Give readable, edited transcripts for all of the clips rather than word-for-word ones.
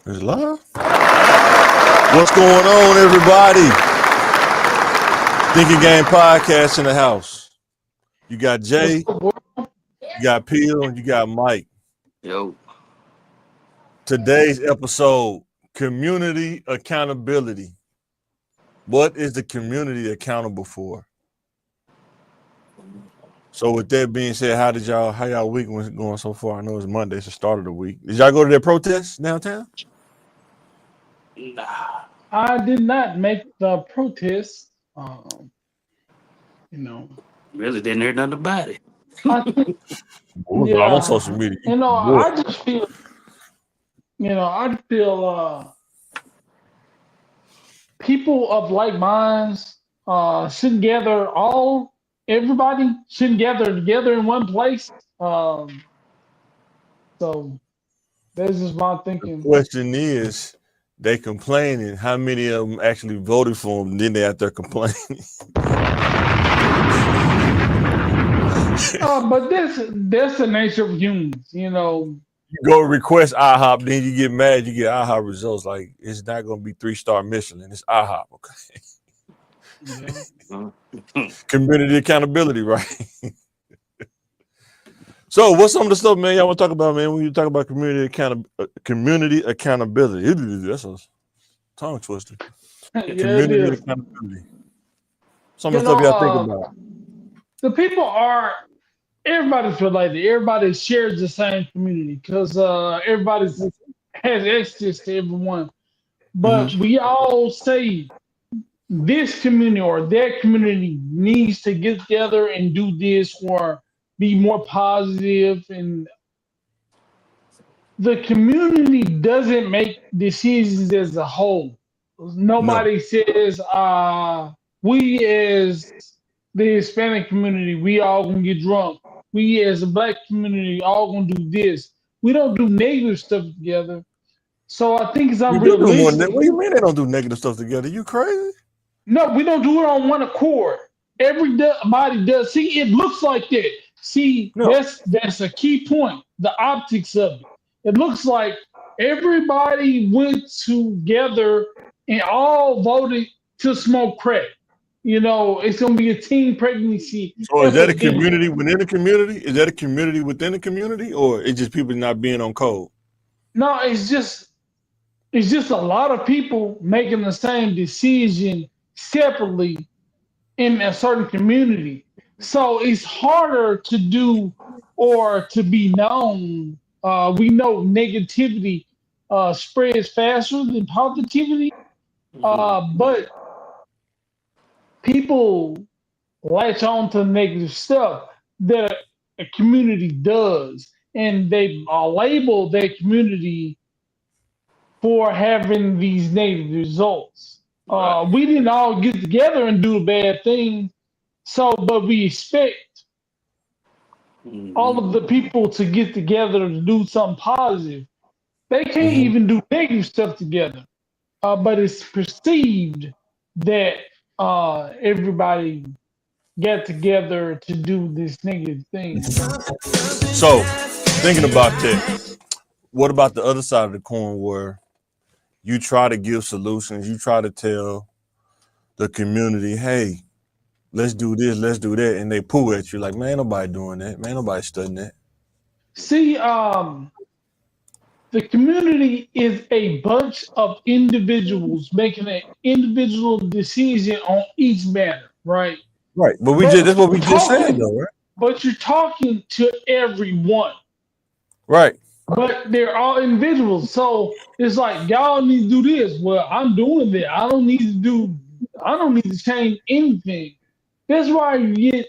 It's live. What's going on, everybody? Thinking Game Podcast in the house. You got Jay, you got Peel, and you got Mike. Yo. Today's episode, community accountability. What is the community accountable for? So with that being said, how y'all week was going so far? I know it's Monday, it's the start of the week. Did y'all go to their protests downtown? Nah. I did not make the protest. Really didn't hear nothing about it. I think, It was all on social media. Boy. I just feel, people of like minds shouldn't gather everybody shouldn't gather together in one place. So that's just my The thinking. question is, they complaining. How many of them actually voted for them? Then they out there complaining. But that's the nature of humans, You go request IHOP, then you get mad. You get IHOP results. Like, it's not going to be 3-star Michelin. It's IHOP, okay? Community accountability, right? So, what's some of the stuff, man, y'all want to talk about, man? When you talk about community accountability, that's a tongue twister. Community accountability. Some of the stuff y'all think about. The people everybody's related. Everybody shares the same community because everybody has access to everyone. But we all say this community or that community needs to get together and do this or be more positive. And the community doesn't make decisions as a whole. Nobody says we as the Hispanic community, we all gonna get drunk. We as a black community all gonna do this. We don't do negative stuff together. So I think it's We do more unrealistic. what do you mean they don't do negative stuff together? You crazy? No, we don't do it on one accord. Everybody does. See, it looks like that. See, No. that's a key point. The optics of it. It looks like everybody went together and all voted to smoke crack. It's gonna be a teen pregnancy. So is that a epidemic. community within a community? Is that a community within a community, or it's just people not being on code? No, it's just a lot of people making the same decision separately in a certain community. So it's harder to do or to be known. We know negativity spreads faster than positivity, but people latch on to negative stuff that a community does, and they label their community for having these negative results. We didn't all get together and do a bad thing, but we expect all of the people to get together to do something positive. They can't even do negative stuff together, but it's perceived that everybody get together to do this negative thing. So, thinking about that, what about the other side of the coin where you try to give solutions, you try to tell the community, hey, let's do this, let's do that, and they poo at you like, man, ain't nobody doing that, man, nobody studying that. See, the community is a bunch of individuals making an individual decision on each matter, right? Right, but that's what we just said though, right? But you're talking to everyone. Right. But they're all individuals. So it's like y'all need to do this. Well, I'm doing that. I don't need to change anything. That's why you get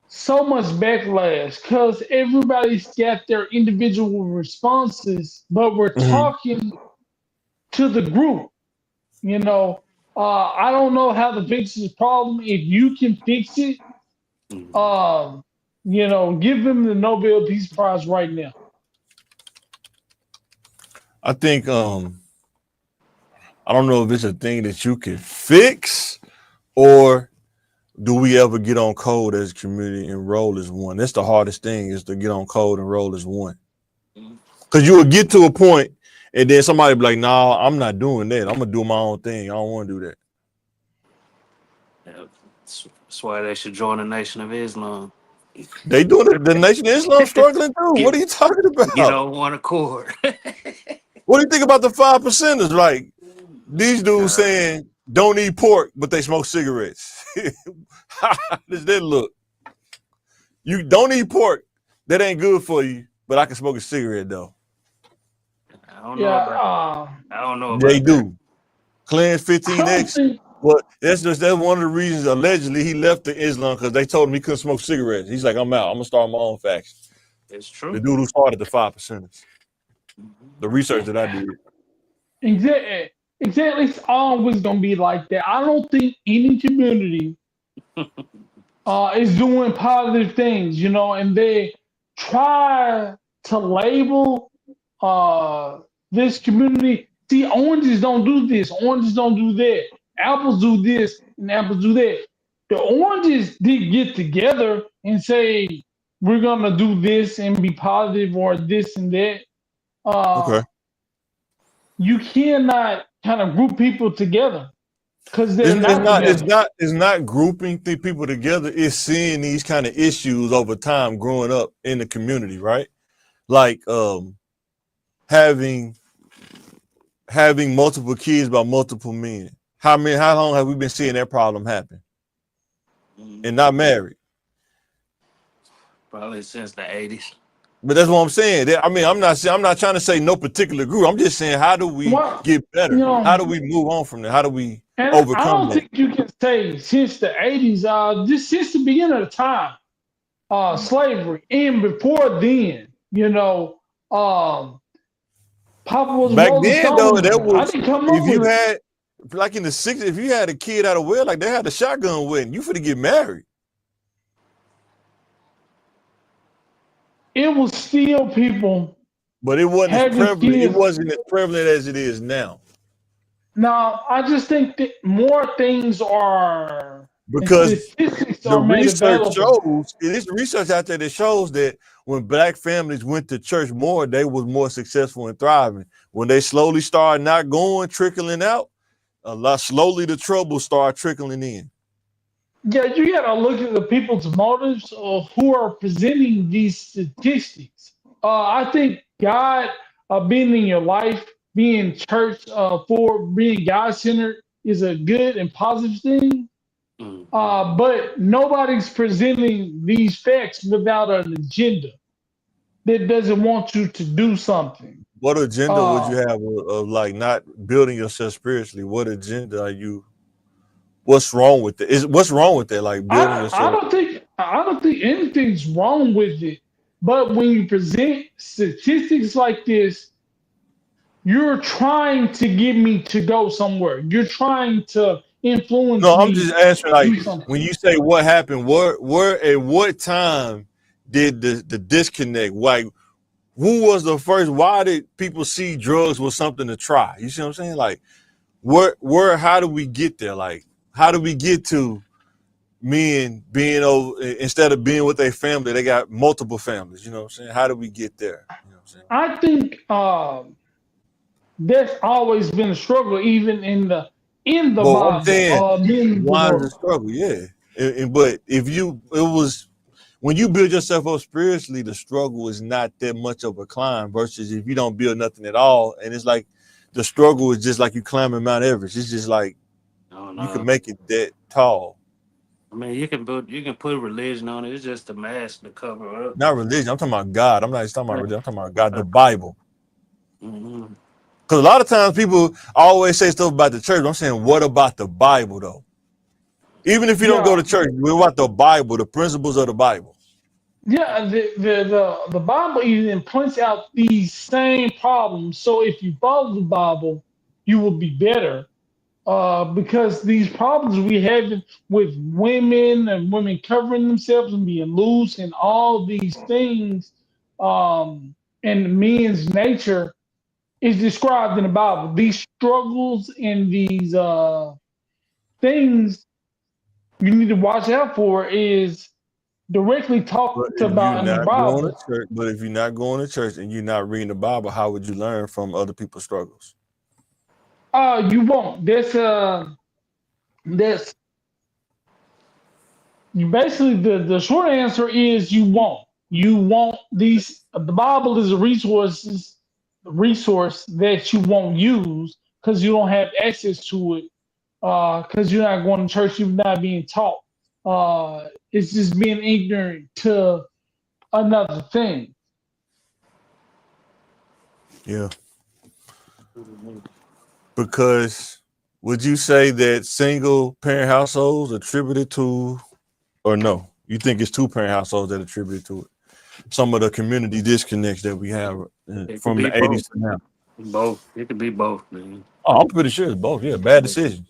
so much backlash because everybody's got their individual responses, but we're talking to the group. I don't know how to fix this problem. If you can fix it, give them the Nobel Peace Prize right now. I think I don't know if it's a thing that you can fix, or do we ever get on code as a community and roll as one? That's the hardest thing, is to get on code and roll as one. Because you will get to a point And then somebody be like, "Nah, I'm not doing that. I'm gonna do my own thing. I don't want to do that." Yeah, that's why they should join the Nation of Islam. They doing it. The Nation of Islam struggling too. What are you talking Get about? on one accord. What do you think about the 5%ers? Like these dudes saying don't eat pork, but they smoke cigarettes. How does that look? You don't eat pork. That ain't good for you. But I can smoke a cigarette though. I don't know about. I don't know about They that. do. Cleanse I don't 15X. think But that's one of the reasons allegedly he left the Islam because they told him he couldn't smoke cigarettes. He's like, I'm out. I'm gonna start my own faction. It's true. The dude who started the 5%ers. The research that I did. exactly it's always gonna be like that. I don't think any community is doing positive things, you know, and they try to label this community. See, oranges don't do this, oranges don't do that, apples do this, and apples do that. The oranges did get together and say, we're gonna do this and be positive or this and that. Okay. You cannot kind of group people together because they're It's not not. together. It's not grouping people together. It's seeing these kind of issues over time, growing up in the community, right? Like having multiple kids by multiple men. How long have we been seeing that problem happen? And not married. Probably since the 80s. But that's what I'm saying. I mean, I'm not trying to say no particular group. I'm just saying, how do we get better? You know, How do we move on from there? How do we and overcome I don't that? think you can say since the 80s, just since the beginning of the time, slavery, and before then, you know, Papa was Back Rolling then, though, Stone. that was I didn't come up if you with it. had like in the 60s, if you had a kid out of wedlock, like they had a shotgun wedding, you finna get married. It was still people. But it wasn't as having prevalent. It kids. wasn't as prevalent as it is now. Now, I just think that more things are Because statistics the are made research available. shows, there's research out there that shows that when black families went to church more, they was more successful and thriving. When they slowly started not going, trickling out, a lot slowly the trouble started trickling in. Yeah, you got to look at the people's motives of who are presenting these statistics. I think God being in your life, being church for being God centered is a good and positive thing. But nobody's presenting these facts without an agenda that doesn't want you to do something. What agenda would you have of like not building yourself spiritually? What agenda are you? What's wrong with it? What's wrong with that? Like building yourself. I don't think anything's wrong with it. But when you present statistics like this, you're trying to get me to go somewhere. You're trying to influence No, I'm me just asking, like, do something. when you say what happened, where at what time did the disconnect? Like, who was the first? Why did people see drugs was something to try? You see what I'm saying? Like, how do we get there? Like, how do we get to men being over instead of being with their family, they got multiple families? You know what I'm saying? How do we get there? You know what I'm saying? I think that's always been a struggle, even in the But Bible. I'm saying, why is the struggle? Yeah, but when you build yourself up spiritually, the struggle is not that much of a climb versus if you don't build nothing at all, and it's like the struggle is just like you climbing Mount Everest. It's just like you can make it that tall. I mean, you can put religion on it. It's just a mask to cover up. Not religion. I'm talking about God. I'm not just talking about religion. I'm talking about God, the Bible. Because a lot of times people always say stuff about the church. I'm saying, what about the Bible though? Even if you don't go to church, what about the Bible, the principles of the Bible? Yeah, the Bible even points out these same problems. So if you follow the Bible, you will be better. Because these problems we have with women and women covering themselves and being loose and all these things, and men's nature is described in the Bible. These struggles and these things you need to watch out for is directly But talked if you're about in the not going to Bible. church, but if you're not going to church and you're not reading the Bible, how would you learn from other people's struggles? You won't. That's you basically the short answer is you won't. You won't these the Bible is a resource that you won't use because you don't have access to it because you're not going to church, you're not being taught. It's just being ignorant to another thing. Yeah. Because would you say that single parent households attributed to, or no? You think it's two parent households that attributed to it? Some of the community disconnects that we have It could from be the both. 80s to now. Both. It could be both, man. Oh, I'm pretty sure it's both. Yeah, bad decisions.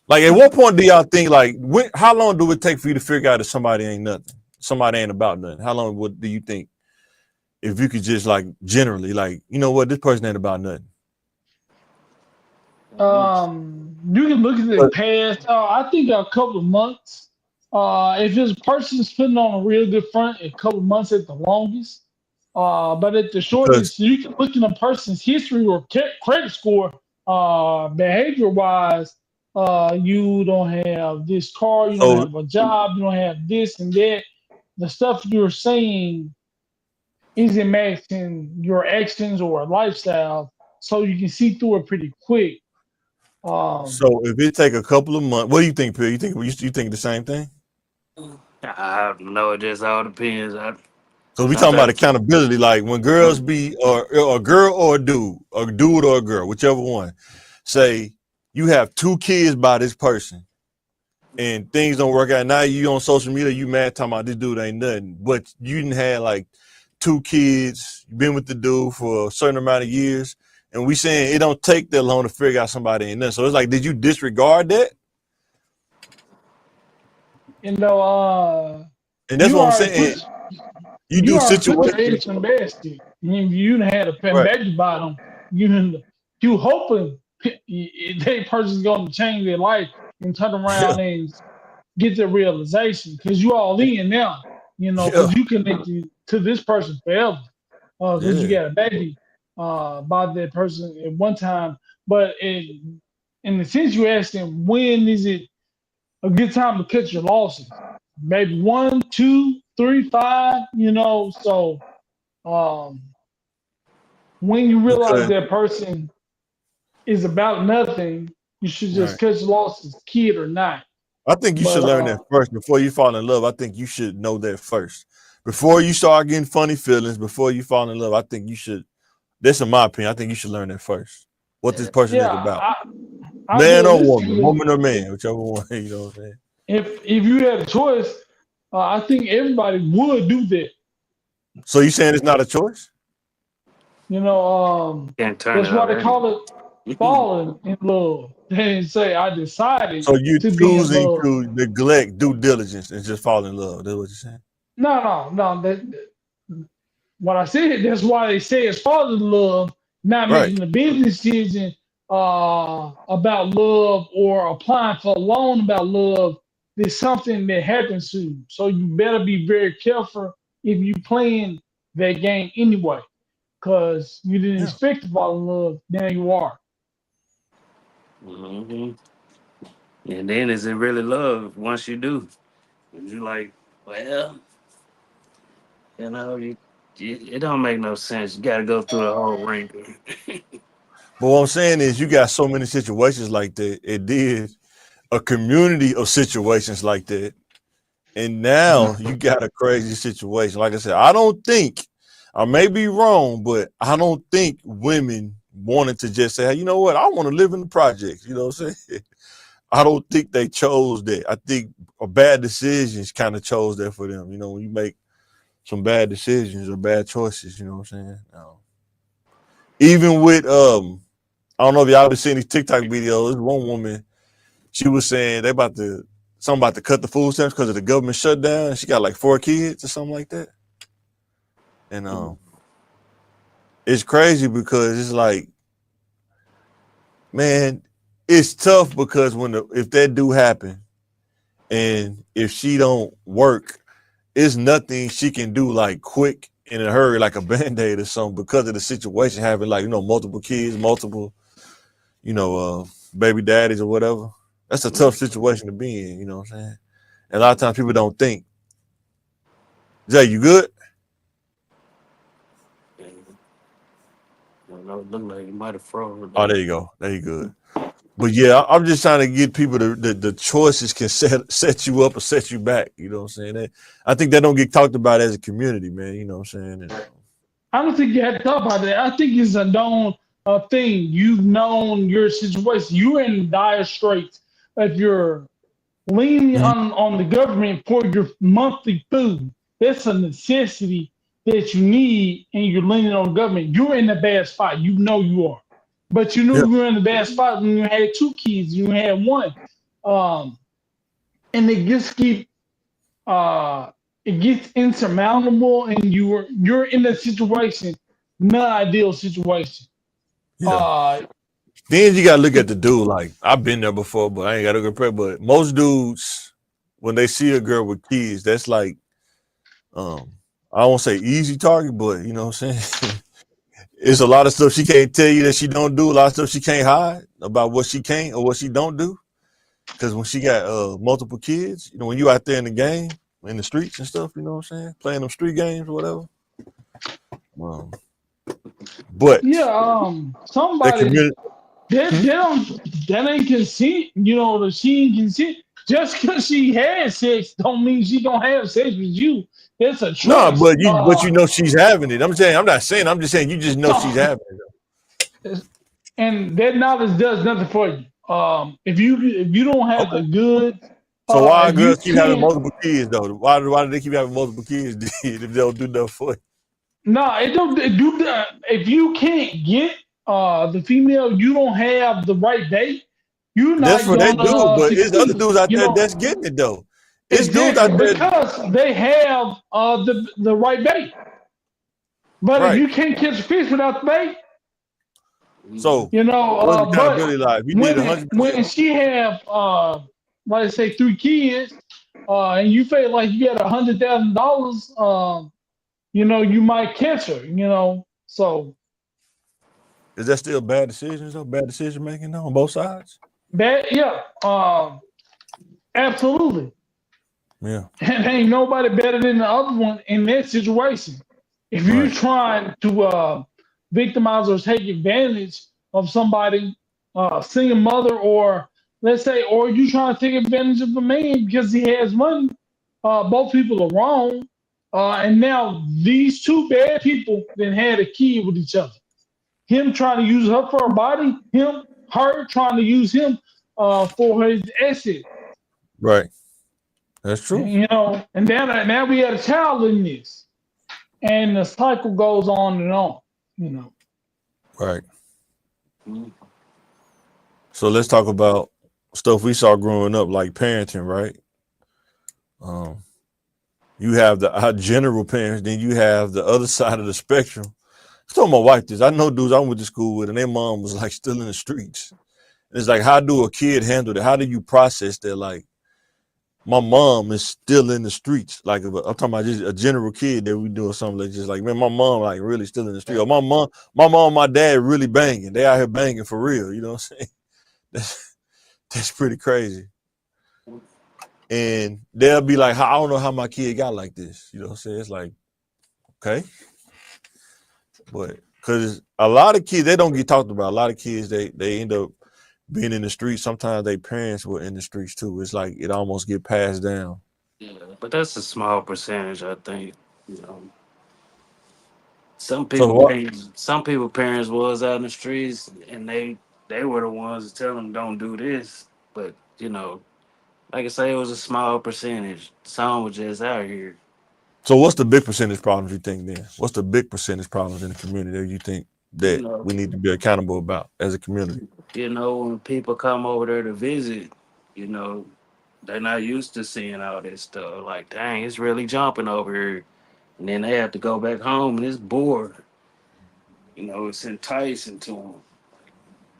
Like, at what point do y'all think, like, how long do it take for you to figure out that somebody ain't nothing? Somebody ain't about nothing. How long do you think if you could just, like, generally, like, you know what, this person ain't about nothing? You can look at the But past. I think a couple of months. If this person's putting on a real good front, a couple of months at the longest. But at the because shortest, you can look at a person's history or credit score. Behavior wise, you don't have this car, you don't so have a job, you don't have this and that. The stuff you're saying isn't matching your actions or lifestyle, so you can see through it pretty quick. Um, so if it take a couple of months, what do you think, Phil? You think the same thing? I don't know. It just all depends. So we talking about Sometimes, accountability, like when girls be or a girl or a dude or a girl, whichever one, say you have 2 kids by this person and things don't work out. Now you on social media, you mad talking about this dude ain't nothing. But you didn't have like 2 kids, you been with the dude for a certain amount of years, and we saying it don't take that long to figure out somebody ain't nothing. So it's like, did you disregard that? you know, And that's you what I'm already saying. put You you do already put your situations. eggs in the basket. You done had a Right. baby bottom. You hoping they person's going to change their life and turn Yeah. around and get the realization because you all in now. Yeah. Because you connected to this person forever. Because you Yeah. got a baby by that person at one time. But in the sense you asked them, when is it a good time to cut your losses? Maybe 1, 2, 3, 5. So um, when you realize Because that person is about nothing, you should just right. cut your losses, kid or not. I think you But should learn that first before you fall in love. I think you should know that first. Before you start getting funny feelings, before you fall in love, I think you should. That's in my opinion. I think you should learn that first. What this person yeah, is about. I Man or woman, realistically, woman or man, whichever one, you know what I'm saying? if you had a choice, I think everybody would do that. So you saying it's not a choice? can't turn That's it why off. they call it falling in love. They didn't say I decided So you to be in choosing love. to neglect due diligence and just fall in love. That's what you're saying? No. What I said, that's why they say it's falling in love, not Right. making a business decision about love or applying for a loan about love. There's something that happens to you. So you better be very careful if you playing that game anyway, because you didn't Yeah. expect to fall in love. Now you are. Hmm. And then is it really love once you do? And you like, well, it don't make no sense. You got to go through the whole wringer. But what I'm saying is you got so many situations like that. It did a community of situations like that. And now you got a crazy situation. Like I said, I don't think, I may be wrong, but I don't think women wanted to just say, hey, you know what? I want to live in the projects. You know what I'm saying? I don't think they chose that. I think a bad decisions kind of chose that for them. You know, when you make some bad decisions or bad choices, you know what I'm saying? Even with I don't know if y'all been seeing these TikTok videos. There's one woman, she was saying they something about to cut the food stamps because of the government shutdown. And she got like 4 kids or something like that. And it's crazy because it's like, man, it's tough because if that do happen and if she don't work, it's nothing she can do like quick and in a hurry, like a band-aid or something, because of the situation, having like, multiple kids, multiple, baby daddies or whatever. That's a tough situation to be in, you know what I'm saying? And a lot of times people don't think. Jay, you good? Look like you might have froze. Oh, there you go. There you good. But yeah, I'm just trying to get people the choices can set you up or set you back. You know what I'm saying? I think that don't get talked about as a community, man. You know what I'm saying? And, I don't think you had to talk about that. I think it's a known thing. You've known your situation. You're in dire straits if you're leaning Mhm. on the government for your monthly food. That's a necessity that you need, and you're leaning on the government. You're in a bad spot. You know you are. But you Yeah, knew you were in a bad spot when you had two kids, you had one. Um, and it just keep it gets insurmountable, and you're in a situation, not ideal situation. yeah. Uh, Then you gotta look at the dude. Like, I've been there before, but I ain't gotta compare. But most dudes, when they see a girl with kids, that's like, um, I won't say easy target, but you know what I'm saying. It's a lot of stuff she can't tell you that she don't do. A lot of stuff she can't hide about what she can't or what she don't do. Because when she got multiple kids, when you out there in the game, in the streets and stuff, you know what I'm saying, playing them street games or whatever. Um, but yeah, that somebody community, that hmm? they don't that ain't consent. That she ain't consent. Just because she had sex don't mean she gonna have sex with you. It's a No, choice. but you know she's having it. I'm not saying. I'm just saying you just know she's So, having it. and that knowledge does nothing for you. If you don't have the Okay. good, So why if you girls keep having can't. multiple kids though? Why do they keep having multiple kids if they don't do nothing for you? No, it don't it do that. If you can't get the female, you don't have the right date. You're That's not for that dude, gonna but it's other succeed. dudes out there that's getting it though. It's dudes Exactly out there, because they have the right bait. But if right? you can't catch a fish without the bait, So where's the but accountability lie? If you did when 100%, when she have like I say three kids, and you feel like you got $100,000, you might catch her. So is that still bad decisions though? Bad decision making though on both sides? that yeah, absolutely. Yeah, And ain't nobody better than the other one in that situation. If you right. trying to victimize or take advantage of somebody, single mother, or let's say, or you trying to take advantage of a man because he has money, both people are wrong. And now these two bad people then had a kid with each other. Him trying to use her for her body, her trying to use him for his asset. Right. That's true. And now we had a child in this, and the cycle goes on and on. You know, Right. So let's talk about stuff we saw growing up, like parenting, right? Um, you have our general parents, then you have the other side of the spectrum. I told my wife this. I know dudes I went to school with, and their mom was like still in the streets. And it's like, how do a kid handle that? How do you process that? Like, my mom is still in the streets. Like, I'm talking about just a general kid that we doing something like just like, man, my mom like really still in the street. Or my dad really banging. They out here banging for real. You know what I'm saying? That's pretty crazy. And they'll be like, I don't know how my kid got like this. You know what I'm saying? It's like, okay. But because a lot of kids, they don't get talked about. A lot of kids, they end up being in the streets. Sometimes their parents were in the streets too. It's like it almost get passed down. Yeah, but that's a small percentage, I think. You know, So what? some people parents was out in the streets, and they were the ones to tell them don't do this. But like I say, it was a small percentage. Some were just out here. So what's the big percentage problems you think then? What's the big percentage problems in the community that you think You that know, we need to be accountable about as a community? when people come over there to visit, you know, they're not used to seeing all this stuff. Like, dang, it's really jumping over here. And then they have to go back home and it's bored. It's enticing to them.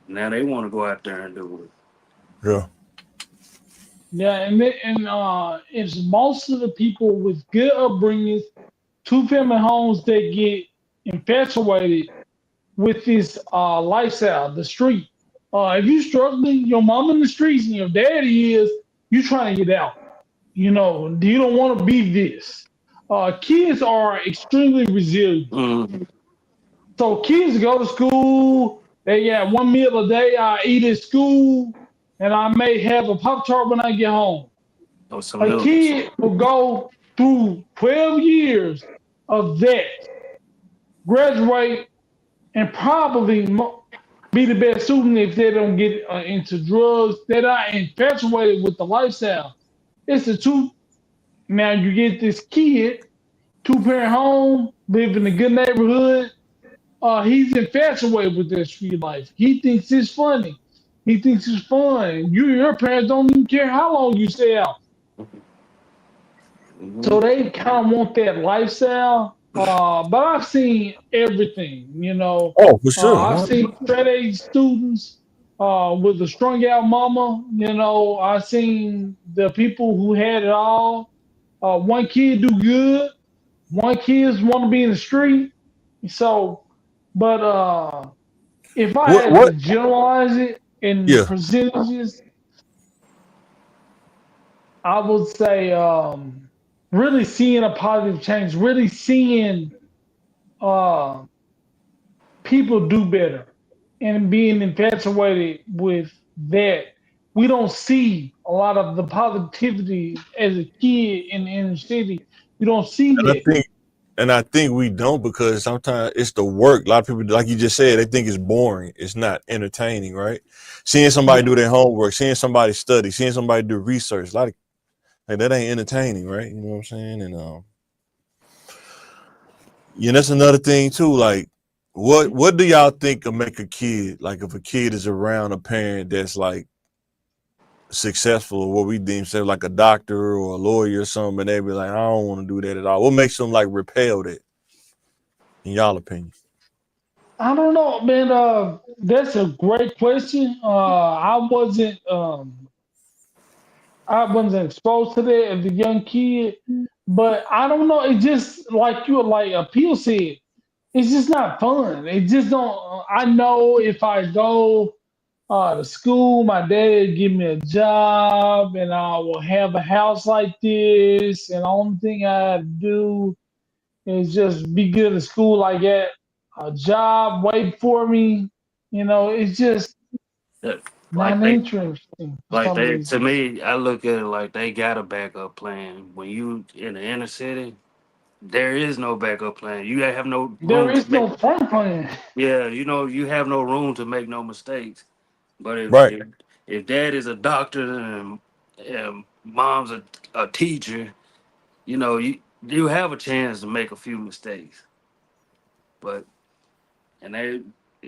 Now they want to go out there and do it. Yeah. Yeah, it's most of the people with good upbringings, two family homes that get infatuated with this lifestyle, the street. If you struggling, your mom in the streets and your daddy is, you trying to get out. You don't want to be this. Kids are extremely resilient. Mm. So kids go to school, they got one meal a day I eat at school, and I may have a Pop Tart when I get home. Or some A noodles. kid will go through 12 years of that, graduate, and probably be the best student if they don't get into drugs. They're not infatuated with the lifestyle. It's the two. Now you get this kid, two-parent home, live in a good neighborhood. He's infatuated with this free life. He thinks it's funny. He thinks it's fun. Your parents don't even care how long you stay out. Hmm. So they kind of want that lifestyle. But I've seen everything. Oh, for sure. I've seen straight A students with a strung out mama. I've seen the people who had it all. One kid do good. One kids want to be in the street. So, but if I What? had to What? generalize it in Yeah. percentages, I would say really seeing a positive change, really seeing uh, people do better and being infatuated with that. We don't see a lot of the positivity as a kid in the inner city. We don't see And I that. think, and I think we don't because sometimes it's the work. A lot of people, like you just said, they think it's boring. It's not entertaining, right? Seeing somebody Yeah. do their homework, seeing somebody study, seeing somebody do research, a lot of like that ain't entertaining, right? You know what I'm saying? And yeah, that's another thing too. Like, what do y'all think will make a kid like if a kid is around a parent that's like successful or what we deem say like a doctor or a lawyer or something, and they be like, I don't want to do that at all. What makes them like repel that, in y'all opinion? I don't know, man. That's a great question. I wasn't exposed to that as a young kid, but I don't know. It's just like Appeal said, it's just not fun. It just don't. I know if I go to school, my dad will give me a job, and I will have a house like this, and the only thing I have to do is just be good at school like that. A job wait for me. It's just Yeah. Like not they, interesting for like some they. To reason. me, I look at it like they got a backup plan. When you in the inner city, there is no backup plan. You have no There room to is make. no fun plan. Yeah, you have no room to make no mistakes. But Right. if dad is a doctor and mom's a teacher, you have a chance to make a few mistakes. But and they,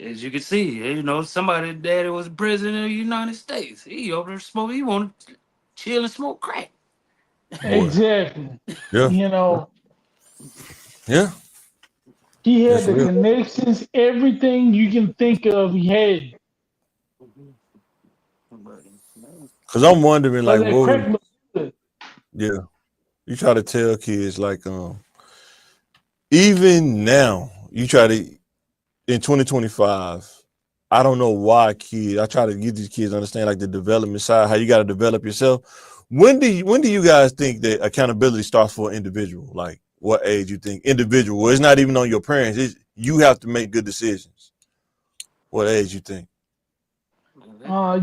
as you can see, somebody daddy was president of the United States. He over there smoking. He want to chill and smoke crack. Boy. Exactly. Yeah. You know, Yeah. he had That's the real. connections, everything you can think of, he had. But, Cause I'm wondering So like that what crack would was good. yeah. You try to tell kids like even now, you try to in 2025, I don't know why kids. I try to get these kids to understand like the development side, how you got to develop yourself. When do you guys think that accountability starts for an individual? Like what age you think individual? Well, it's not even on your parents. It's you have to make good decisions. What age you think?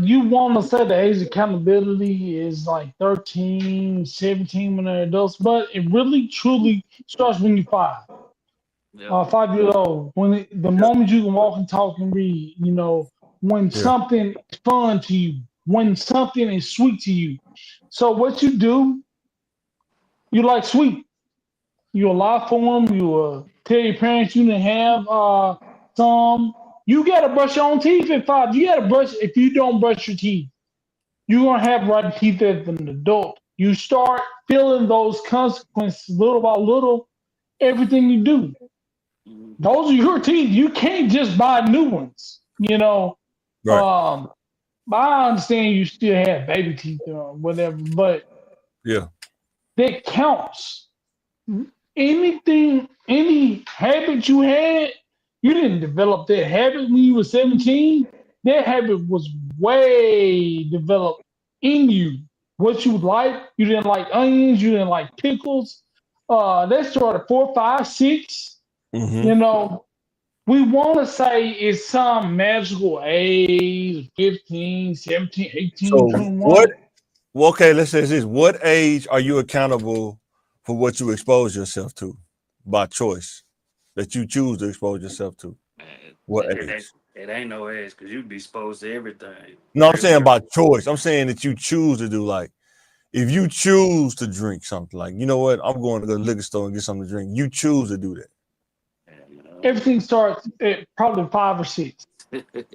You want to say the age of accountability is like 13, 17 when they're adults, but it really truly starts when you're five. yeah. 5 years old. The Yeah, moment you can walk and talk and read, when yeah, something is fun to you, when something is sweet to you. So what you do, you like sweet. You lie for them. You tell your parents you didn't have some. You gotta brush your own teeth at five. You gotta brush. If you don't brush your teeth, you're gonna have rotten teeth as an adult. You start feeling those consequences little by little. Everything you do. Mhm. Those are your teeth. You can't just buy new ones. right. Um, But I understand you still have baby teeth or whatever, but Yeah. that counts. Anything, any habit you had, you didn't develop that habit when you were 17. That habit was way developed in you. What you like, you didn't like onions, you didn't like pickles. That started 4, 5, 6. Mm-hmm. You know, we want to say it's some magical age 15, 17, 18, So what? 21. Well, okay, let's say this. What age are you accountable for what you expose yourself to by choice that you choose to expose yourself to? Man, What it ain't age? it ain't no age because you'd be exposed to everything. No, I'm Very saying early. by choice. I'm saying that you choose to do like if you choose to drink something, like you know what, I'm going to go to the liquor store and get something to drink. You choose to do that. Everything starts at probably 5 or 6.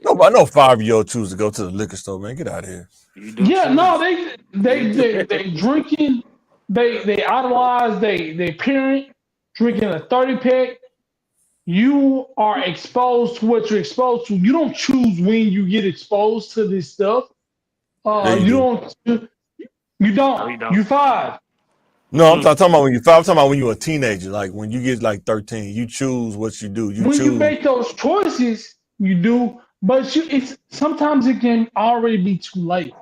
No, but I know 5-year-old choose to go to the liquor store, man. Get out of here. You do Yeah, no, choose. they You they do. they they drinking, they idolize they parent drinking a 30 pack. You are exposed to what you're exposed to. You don't choose when you get exposed to this stuff. Yeah, you You do. don't. You No, don't. you don't. You five. No, I'm talking about when you're 5. I'm talking about when you're a teenager. Like when you get like 13, you choose what you do. You When you choose. make those choices, you do. But it's sometimes it can already be too late.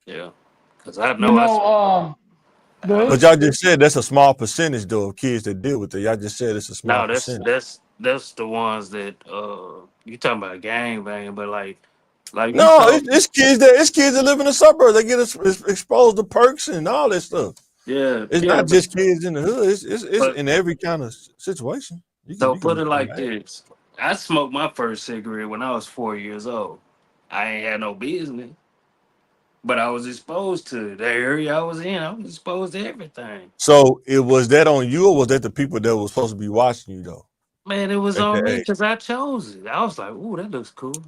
Yeah, because I You know I. know. Go I But ahead. y'all just said that's a small percentage though of kids that deal with it. Y'all just said it's a small no, that's percentage. that's that's the ones that you talking about gang banging, but like you No, told, it's kids that live in the suburbs. They get exposed to perks and all that stuff. yeah, It's yeah, not but just kids in the hood. It's but in every kind of situation. You can so you can put it become like mad. this: I smoked my first cigarette when I was 4 years old. I ain't had no business, but I was exposed to the area I was in. I was exposed to everything. So it was that on you, or was that the people that was supposed to be watching you though Man, it was at on that me age? because I chose it. I was like, "Ooh, that looks cool."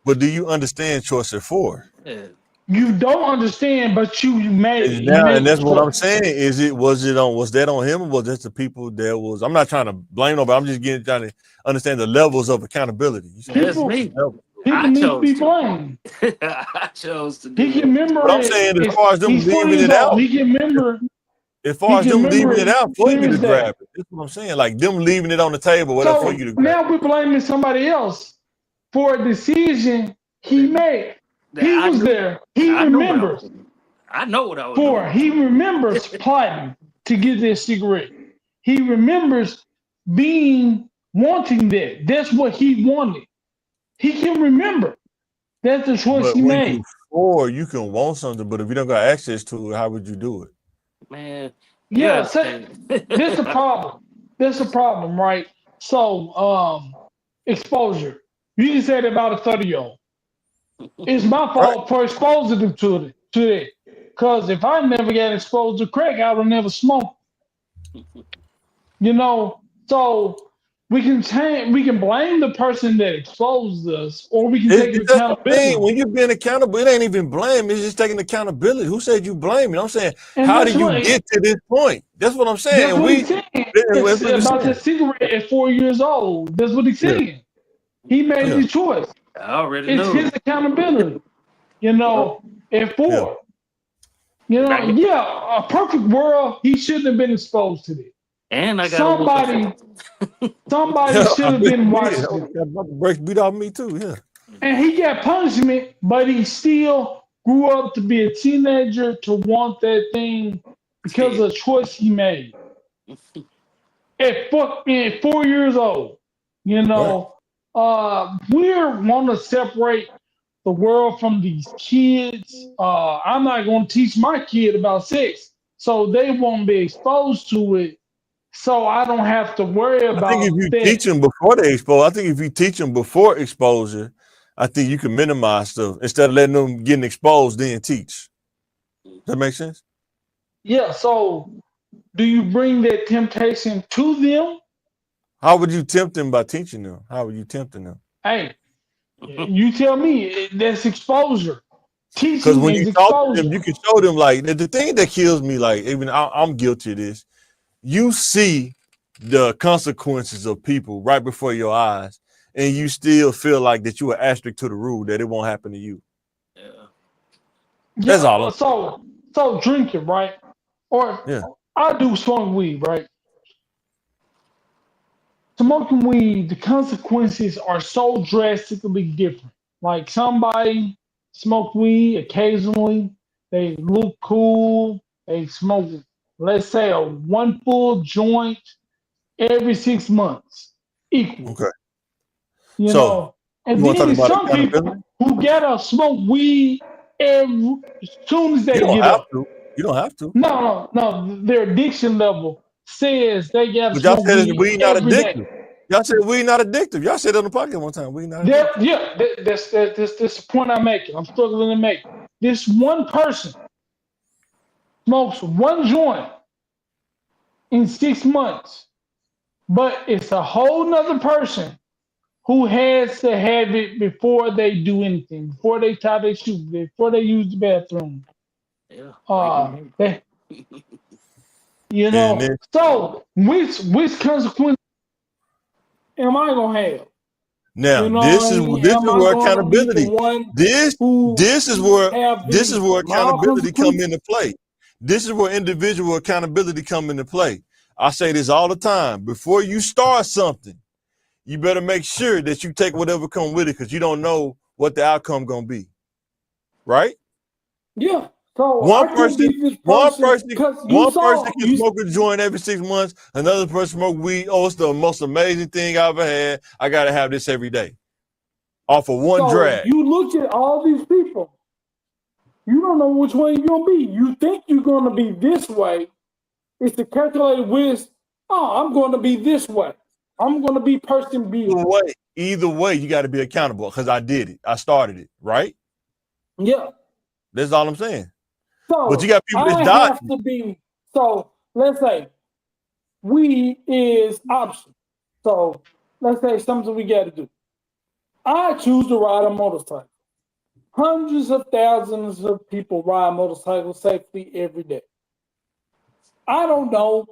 But do you understand choice at 4? Yeah, You don't understand, but you made it. And You now, and made the that's what I'm choice. saying. Was that on him, or was that the people that was? I'm not trying to blame nobody. I'm just trying to understand the levels of accountability. You see what I'm that's saying? People, It's me. levels. people I need to chose be to. blamed. I chose to He do can it. remember But I'm it. saying, as It's, far as them he's 20 leaving years it old. out, He can remember. as He far as can them remember leaving it it out for clear you to as day. grab it, that's what I'm saying. Like them leaving it on the table, whatever, for you So to grab now we're blaming somebody else for a decision he made. That He I was knew. there. He I knew what I was remembers. doing. I know what I was For doing. he remembers plotting to get this cigarette. He remembers being wanting that. That's what he wanted. He can remember. That's the choice But he when you made. 4, you can want something, but if you don't got access to it, how would you do it? Man, you Yeah, so understand. that's a problem. That's a problem, right? So, exposure. You can say that about a 30-year-old. It's my Right. fault for exposing them to that. Because if I never got exposed to crack, I would never smoke. You know, so we can blame the person that exposed us, or we can take That's the thing. accountability. When you're being accountable, it ain't even blame. It's just taking accountability. Who said you blame? I'm saying, And how that's did you what get to this point? That's what I'm saying. that's And what we, he's saying. that's It's what you're about the saying. cigarette at 4 years old. That's what he's Yeah, saying. He made yeah, the choice. I already It's his knew. accountability. You know, at yeah. 4. You And know, yeah, a perfect world, he shouldn't have been exposed to it. I got a whooping for Somebody, it. somebody Yeah, I should have bet been you did. watching it. That break beat off me too. Yeah. And he got punishment, but he still grew up to be a teenager to want that thing because Yeah. of the choice he made at 4 years old. You Right. know, we want to separate the world from these kids. I'm not going to teach my kid about sex, so they won't be exposed to it. So I don't have to worry I think if about you that. teach them before they expose, I think if you teach them before exposure, I think you can minimize stuff instead of letting them getting exposed then teach. Does that make sense? Yeah. So do you bring that temptation to them? How would you tempt them by teaching them? How would you tempt them? Hey, you tell me. That's exposure. Because Teaching when is you talk to them, exposure. you can show them like the thing that kills me, like even I'm guilty of this. You see the consequences of people right before your eyes, and you still feel like that you are asterisk to the rule that it won't happen to you. Yeah. That's all. So drinking, right? Or Yeah. I do smoke weed, right? Smoking weed, the consequences are so drastically different. Like somebody smoke weed occasionally, they look cool, they smoke, let's say, a one full joint every 6 months, equal, Okay. you So know. And you want to talk then about some people accountability? who gotta smoke weed every, as soon as You they don't get have up. to. You don't have to. No. Their addiction level says they gotta But y'all smoke said that weed weed not every day. addictive. Y'all said weed not addictive. Y'all said it on the podcast one time. Weed not addictive. That's the point I'm making. I'm struggling to make. This one person smokes one joint in 6 months, but it's a whole nother person who has to have it before they do anything, before they tie their shoe, before they use the bathroom. Yeah. Wake 'em up. They, And then So which consequence am I gonna have? now What this I is mean? this Am is I where gonna be the accountability. one This who this is where have this is the where mild accountability come consequences? into play. This is where individual accountability come into play. I say this all the time. Before you start something, you better make sure that you take whatever come with it because you don't know what the outcome gonna be. Right? Yeah. So One I could person, be this one person person, because one person can smoke a joint every 6 months. Another person smoke weed. Oh, it's the most amazing thing I ever had. I gotta have this every day. Off of one so drag. you look at all these people. You don't know which way you're gonna be. You think you're gonna be this way. It's the calculated risk. Oh, I'm gonna be this way. I'm gonna be person B. Either way, you got to be accountable because I did it. I started it, right? Yeah. That's all I'm saying. But you So got people that's I dying. have to be. So let's say weed is option. So let's say something we got to do. I choose to ride a motorcycle. Hundreds of thousands of people ride motorcycles safely every day. I don't know.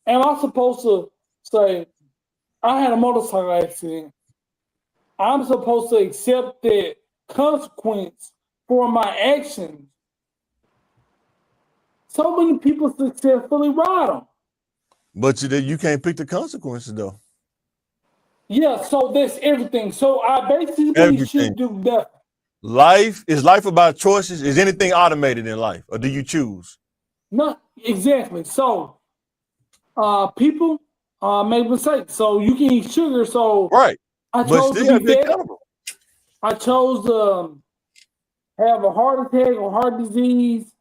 Am I supposed to say I had a motorcycle accident? I'm supposed to accept that consequence for my actions. So many people successfully ride them. But you can't pick the consequences though. Yeah, so that's everything. So I basically Everything. should do nothing. Life is life about choices. Is anything automated in life, or do you choose? Not exactly. So people make mistakes. So you can eat sugar. So Right. I But chose still to have be to be fat. accountable. I chose to have a heart attack or heart disease.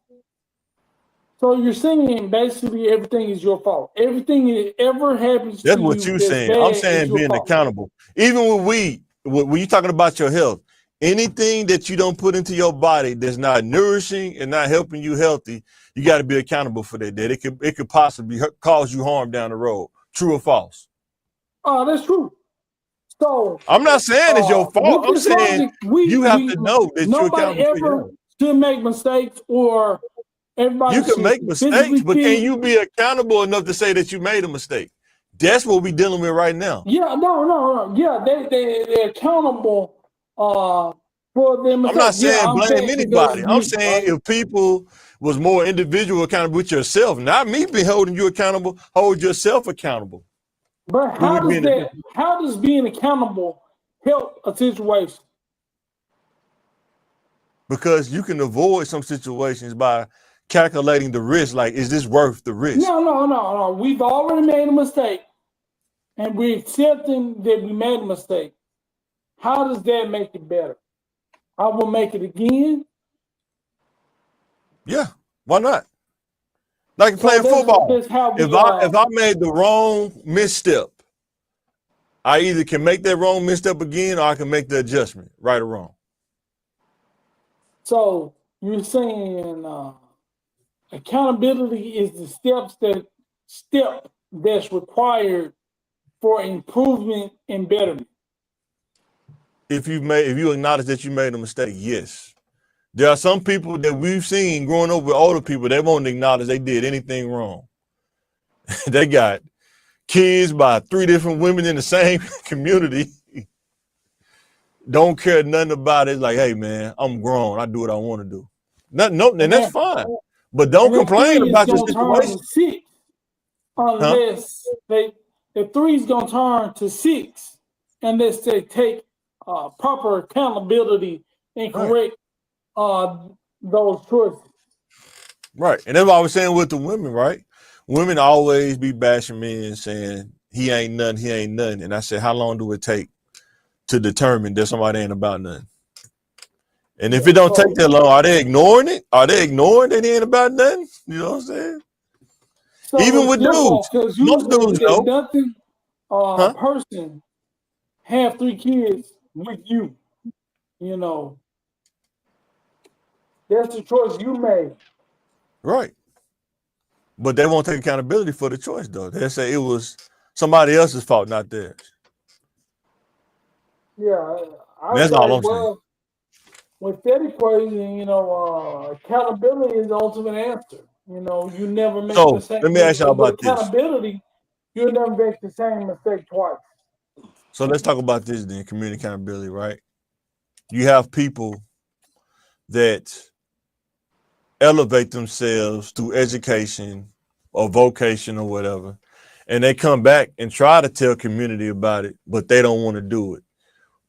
So you're saying basically everything is your fault. Everything that ever happens That's to what you you're that's saying. I'm bad is saying your being fault. accountable. Even with weed, when you're talking about your health, anything that you don't put into your body that's not nourishing and not helping you healthy, you got to be accountable for that. That it could possibly cause you harm down the road. True or false? That's true. So I'm not saying it's your fault. with I'm this saying logic, you have to know that you're nobody accountable for your ever health. should make mistakes, or everybody You can should make be mistakes, physically but can fit. you be accountable enough to say that you made a mistake? That's what we're dealing with right now. Yeah, no. Yeah, they're accountable for their mistakes. I'm not saying I'm blame fat because anybody. of I'm me, saying right? if people was more individual accountable with yourself, not me being holding you accountable, hold yourself accountable. But how does being accountable help a situation? Because you can avoid some situations by calculating the risk. Like, is this worth the risk? No. We've already made a mistake, and we're accepting that we made a mistake. How does that make it better? I will make it again. Yeah, why not? Like playing football. That's how we, If I made the wrong misstep, I either can make that wrong misstep again or I can make the adjustment, right or wrong. So you're saying accountability is the step that's required for improvement and betterment. If you acknowledge that you made a mistake, yes. There are some people that we've seen growing up with older people, they won't acknowledge they did anything wrong. They got kids by 3 different women in the same community. Don't care nothing about it. Like, hey man, I'm grown. I do what I want to do. No, and And that's then fine. But don't and then complain three is about your gonna turn to situation. 6 Huh? unless the 3's gonna turn to 6 unless they take proper accountability and Right. correct uh, those choices. Right. And that's what I was saying with the women, right? Women always be bashing men saying he ain't nothing, he ain't nothing. And I said, how long do it take to determine that somebody ain't about nothing? And if Yeah, it don't take so that long, are they ignoring it? Are they ignoring that he ain't about nothing? You know what I'm saying? Even it's with your fault dudes. because you Most was gonna dudes let know. nothing Huh? person have 3 kids with you. You know, that's the choice you made. Right. But they won't take accountability for the choice though. They say it was somebody else's fault, not theirs. Yeah, And I that's all say, I'm saying. well, with that equation, accountability is the ultimate answer. You never make the So let same me ask y'all with about this. accountability. You'll never make the same mistake twice. So let's talk about this then, community accountability, right? You have people that elevate themselves through education or vocation or whatever, and they come back and try to tell community about it, but they don't want to do it.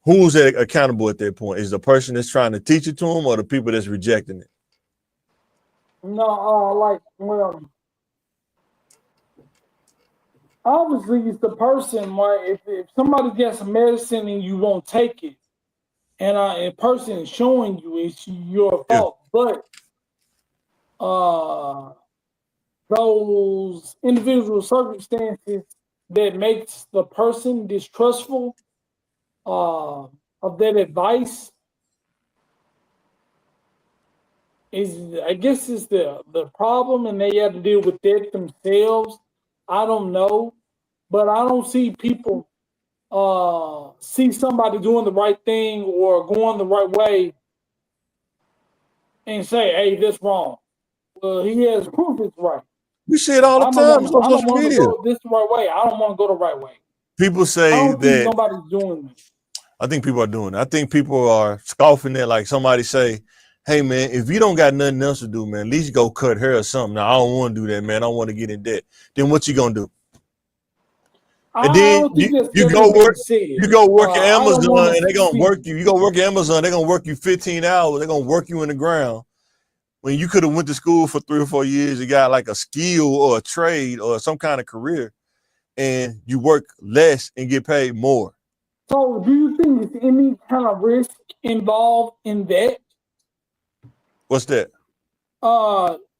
Who's accountable at that point? Is the person that's trying to teach it to them or the people that's rejecting it? No, obviously it's the person. Right? If somebody gets a medicine and you won't take it, and a person is showing you it's your Yeah. fault, but uh, those individual circumstances that makes the person distrustful of that advice is, I guess, is the problem, and they have to deal with that themselves. I don't know, but I don't see people see somebody doing the right thing or going the right way and say, "Hey, that's wrong." Well, he has proof it's right. We see it all the I don't time. It's want. on I don't social want to media. go this the right way. I don't want to go the right way. People I say don't think that nobody's doing it. I think people are doing it. I think people are scoffing at like somebody say, hey man, if you don't got nothing else to do, man, at least go cut hair or something. Now I don't want to do that, man. I want to get in debt. Then what you gonna do? And I then don't think that's you ever go been work, said. you go work at I don't Amazon want and to they're gonna see. work you. You go work at Amazon, they're gonna work you 15 hours, they're gonna work you in the ground. When you could have went to school for 3 or 4 years, you got like a skill or a trade or some kind of career, and you work less and get paid more. So, do you think there's any kind of risk involved in that? What's that?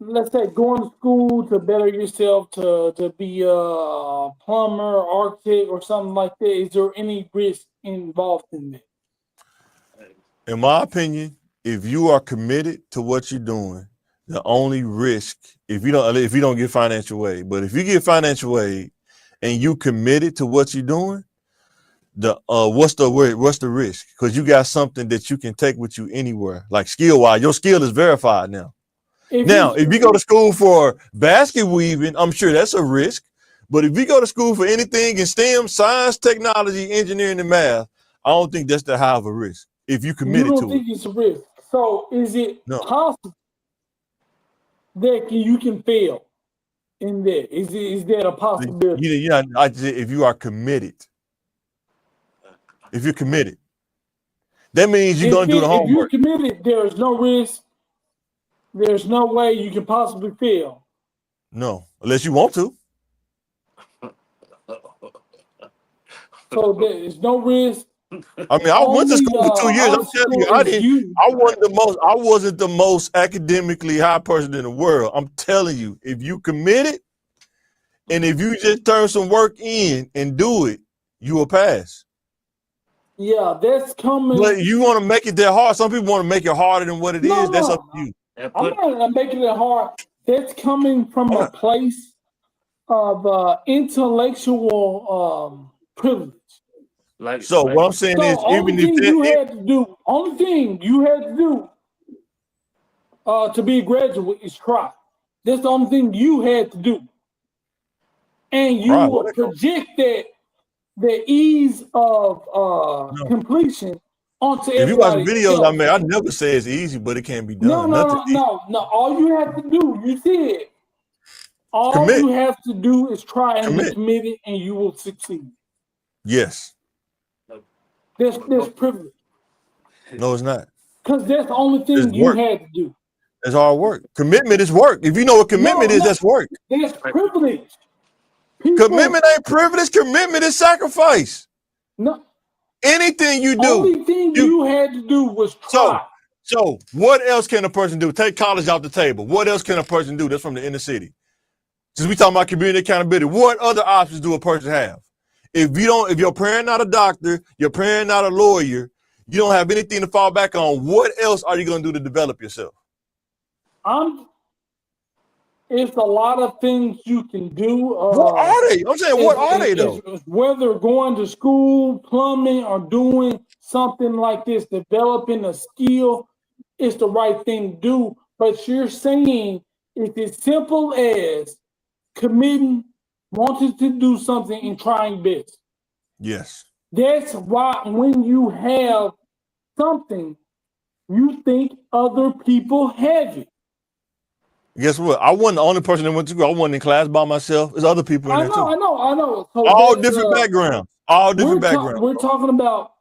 Let's say going to school to better yourself to be a plumber, architect, or something like that. Is there any risk involved in that? In my opinion, if you are committed to what you're doing, the only risk if you don't get financial aid, but if you get financial aid and you committed to what you're doing, the what's the risk? Because you got something that you can take with you anywhere, like skill wise. Your skill is verified now. If Now, it's if you go to school for basket weaving, I'm sure that's a risk. But if you go to school for anything in STEM, science, technology, engineering, and math, I don't think that's that high of a risk if you you committed don't to it. think it's a risk, so is it No. possible that you can fail in that? Is that a possibility? If you are committed, if you're committed, that means you're If going to do the if you're homework. committed, there's no risk. There's no way you can possibly fail. No, unless you want to. So there's no risk. I mean, I went to Only school for 2 years. I'm telling you, obstacle is you. I wasn't the most academically high person in the world. I'm telling you, if you committed and if you just turn some work in and do it, you will pass. Yeah, that's coming. But you want to make it that hard. Some people want to make it harder than what it No, is. That's up no, to you. I'm not making it hard. That's coming from a place of intellectual privilege. So what I'm saying So is, even if only thing you had to do to be a graduate is try. That's the only thing you had to do. And you right, will project that the ease of no, completion onto If you watch everybody videos, I else. mean, I never say it's easy, but it can be No, done. Nothing easy. no. All you have to do, you said, all Commit. you have to do is try and be Commit. committed, and you will succeed. Yes. That's privilege. No, it's not. Because that's the only It's thing you work. had to do. It's hard work. Commitment is work. If you know what commitment is, that's work. That's privilege. People, Commitment ain't privilege. Commitment is sacrifice. no, Anything you do. only thing you had to do was try. So what else can a person do? Take college off the table. What else can a person do that's from the inner city? Since we talking about community accountability, what other options do a person have? If your parent not a doctor, your parent not a lawyer, you don't have anything to fall back on, what else are you going to do to develop yourself? It's a lot of things you can do. What are they? I'm saying, what are they though? Whether going to school, plumbing, or doing something like this, developing a skill, is the right thing to do. But you're saying it's as simple as committing, wanting to do something, and trying best. Yes. That's why when you have something, you think other people have it. Guess what? I wasn't the only person that went to school. I wasn't in class by myself. There's other people in there too. I know. So all different backgrounds. All different backgrounds. We're talking about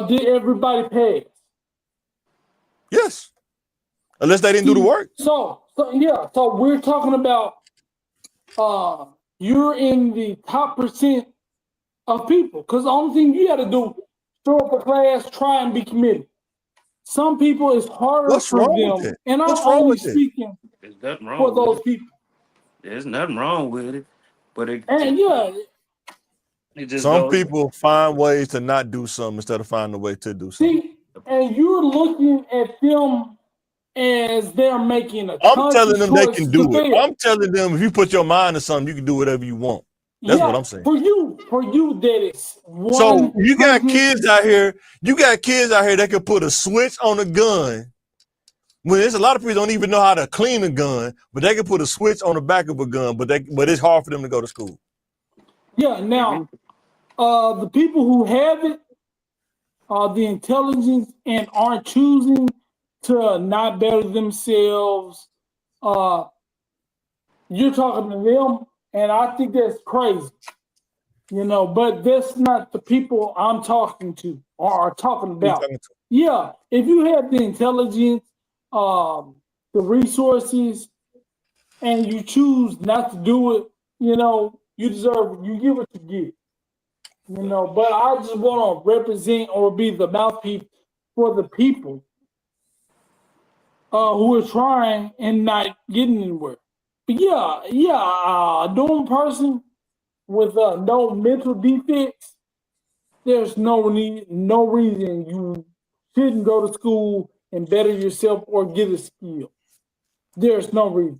did everybody pass? Yes. Unless they didn't do the work. So we're talking about you're in the top % of people. Because the only thing you gotta do, show up a class, try and be committed. Some people it's harder What's for wrong them. with it? And I'm What's wrong only with it? speaking There's nothing wrong for with those it. people. There's nothing wrong with it. But it just Some goes, people find ways to not do something instead of finding a way to do something. See, and you're looking at them as they're making a I'm telling them they choice can do to it. fail. I'm telling them if you put your mind to something, you can do whatever you want. That's what I'm saying. For you, that is one. So you got kids out here. You got kids out here that can put a switch on a gun. When there's a lot of people don't even know how to clean a gun, but they can put a switch on the back of a gun. But it's hard for them to go to school. Yeah. Now, the people who have it, the intelligence, and are choosing to not better themselves, you're talking to them, and I think that's crazy. But that's not the people I'm talking to or are talking about. Yeah, if you have the intelligence, the resources, and you choose not to do it, you deserve it. You get what you get. But I just want to represent or be the mouthpiece for the people who are trying and not getting anywhere. But a dumb person with no mental defects, there's no reason you shouldn't go to school and better yourself or get a skill. There's no reason.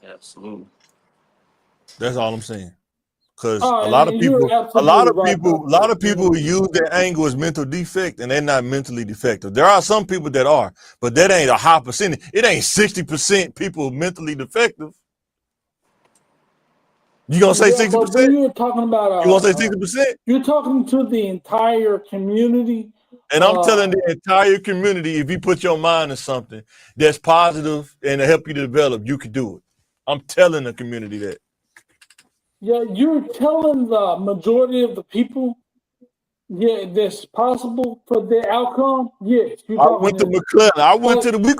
absolutely. That's all I'm saying. Because Oh, a lot of and people, you're a absolutely lot of right people, about a lot that. of people use their anger as mental defect, and they're not mentally defective. There are some people that are, but that ain't a high percentage. It ain't 60% people mentally defective. You gonna say Yeah, but 60%? when you're talking about You gonna say 60%? you're talking to the entire community. And I'm telling the entire community, if you put your mind to something that's positive and to help you to develop, you can do it. I'm telling the community that. Yeah, you're telling the majority of the people, that's possible for their outcome. Yes, you're I talking went to them. McClellan. I went to the we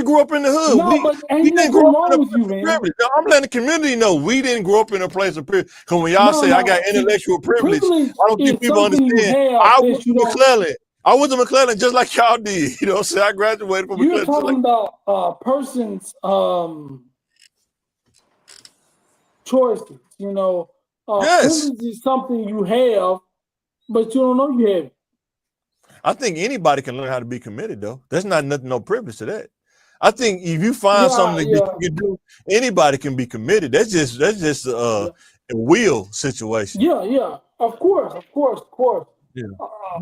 grew up in the hood. No, but ain't we didn't nothing grow up wrong in a with you, place of man. privilege. No, I'm letting the community know we didn't grow up in a place of privilege. Because when y'all say I got intellectual privilege, I don't think people understand. I went to McClellan. I went to McClellan just like y'all did. You know what I'm saying? I graduated from McClellan. You're talking about a person's choices. Yes. Privilege is something you have, but you don't know you have it. I think anybody can learn how to be committed, though. There's not nothing, no privilege to that. I think if you find something that you can do, anybody can be committed. That's just a will situation. Yeah. Of course. Yeah.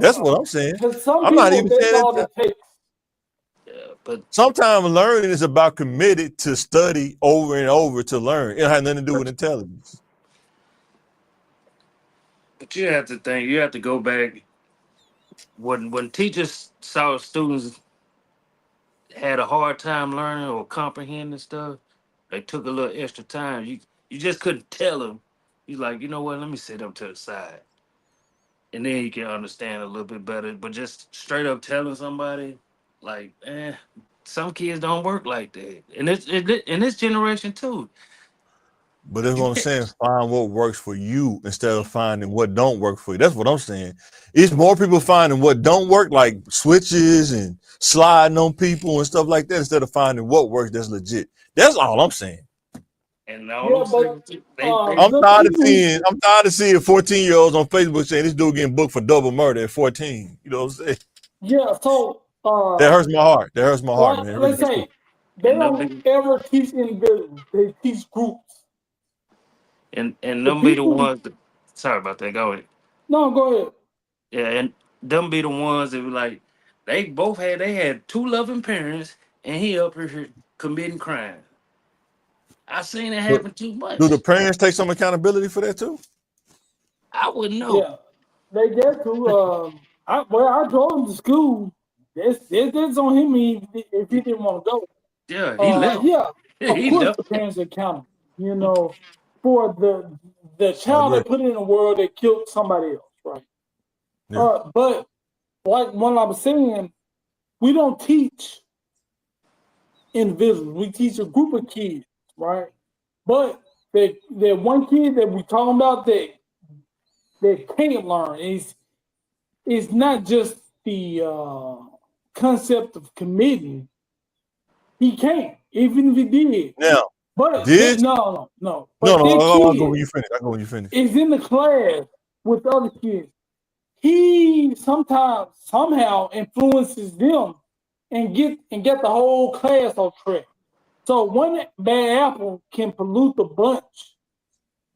That's what I'm saying. Some I'm not people, even saying all that. it takes. Yeah, but Sometimes learning is about committed to study over and over to learn. It has nothing to do with intelligence. you have to think. You have to go back when teachers saw students had a hard time learning or comprehending stuff, they took a little extra time. You just couldn't tell them. You like, you know what? Let me sit up to the side, and then you can understand a little bit better. But just straight up telling somebody, like, some kids don't work like that, and it's in this generation too. But that's what I'm saying. Find what works for you instead of finding what don't work for you. That's what I'm saying. It's more people finding what don't work, like switches and sliding on people and stuff like that, instead of finding what works that's legit. That's all I'm saying. And all but I'm tired of seeing 14-year-olds on Facebook saying this dude getting booked for double murder at 14. You know what I'm saying? yeah. So That hurts my heart. That hurts my heart, man. let's say they don't ever teach individuals; they teach groups. And them be the ones that, sorry about that, go ahead. No, go ahead. Yeah, and them be the ones that be like, they had two loving parents, and he up here committing crime. I seen it happen too much. Do the parents take some accountability for that too? I wouldn't know. Yeah, they get to. I drove him to school. That's on him if he didn't want to go. Yeah, he left. Yeah, of He course left. the parents are accountable. You know, for the child they put in the world that killed somebody else, right? Yeah. But like when I was saying, we don't teach individuals. We teach a group of kids, right? But the one kid that we talking about that can't learn is not just the concept of committing. He can't, even if he did. Now, but no. But I'll go when you finish. Is in the class with other kids. He somehow influences them and get the whole class off track. So one bad apple can pollute the bunch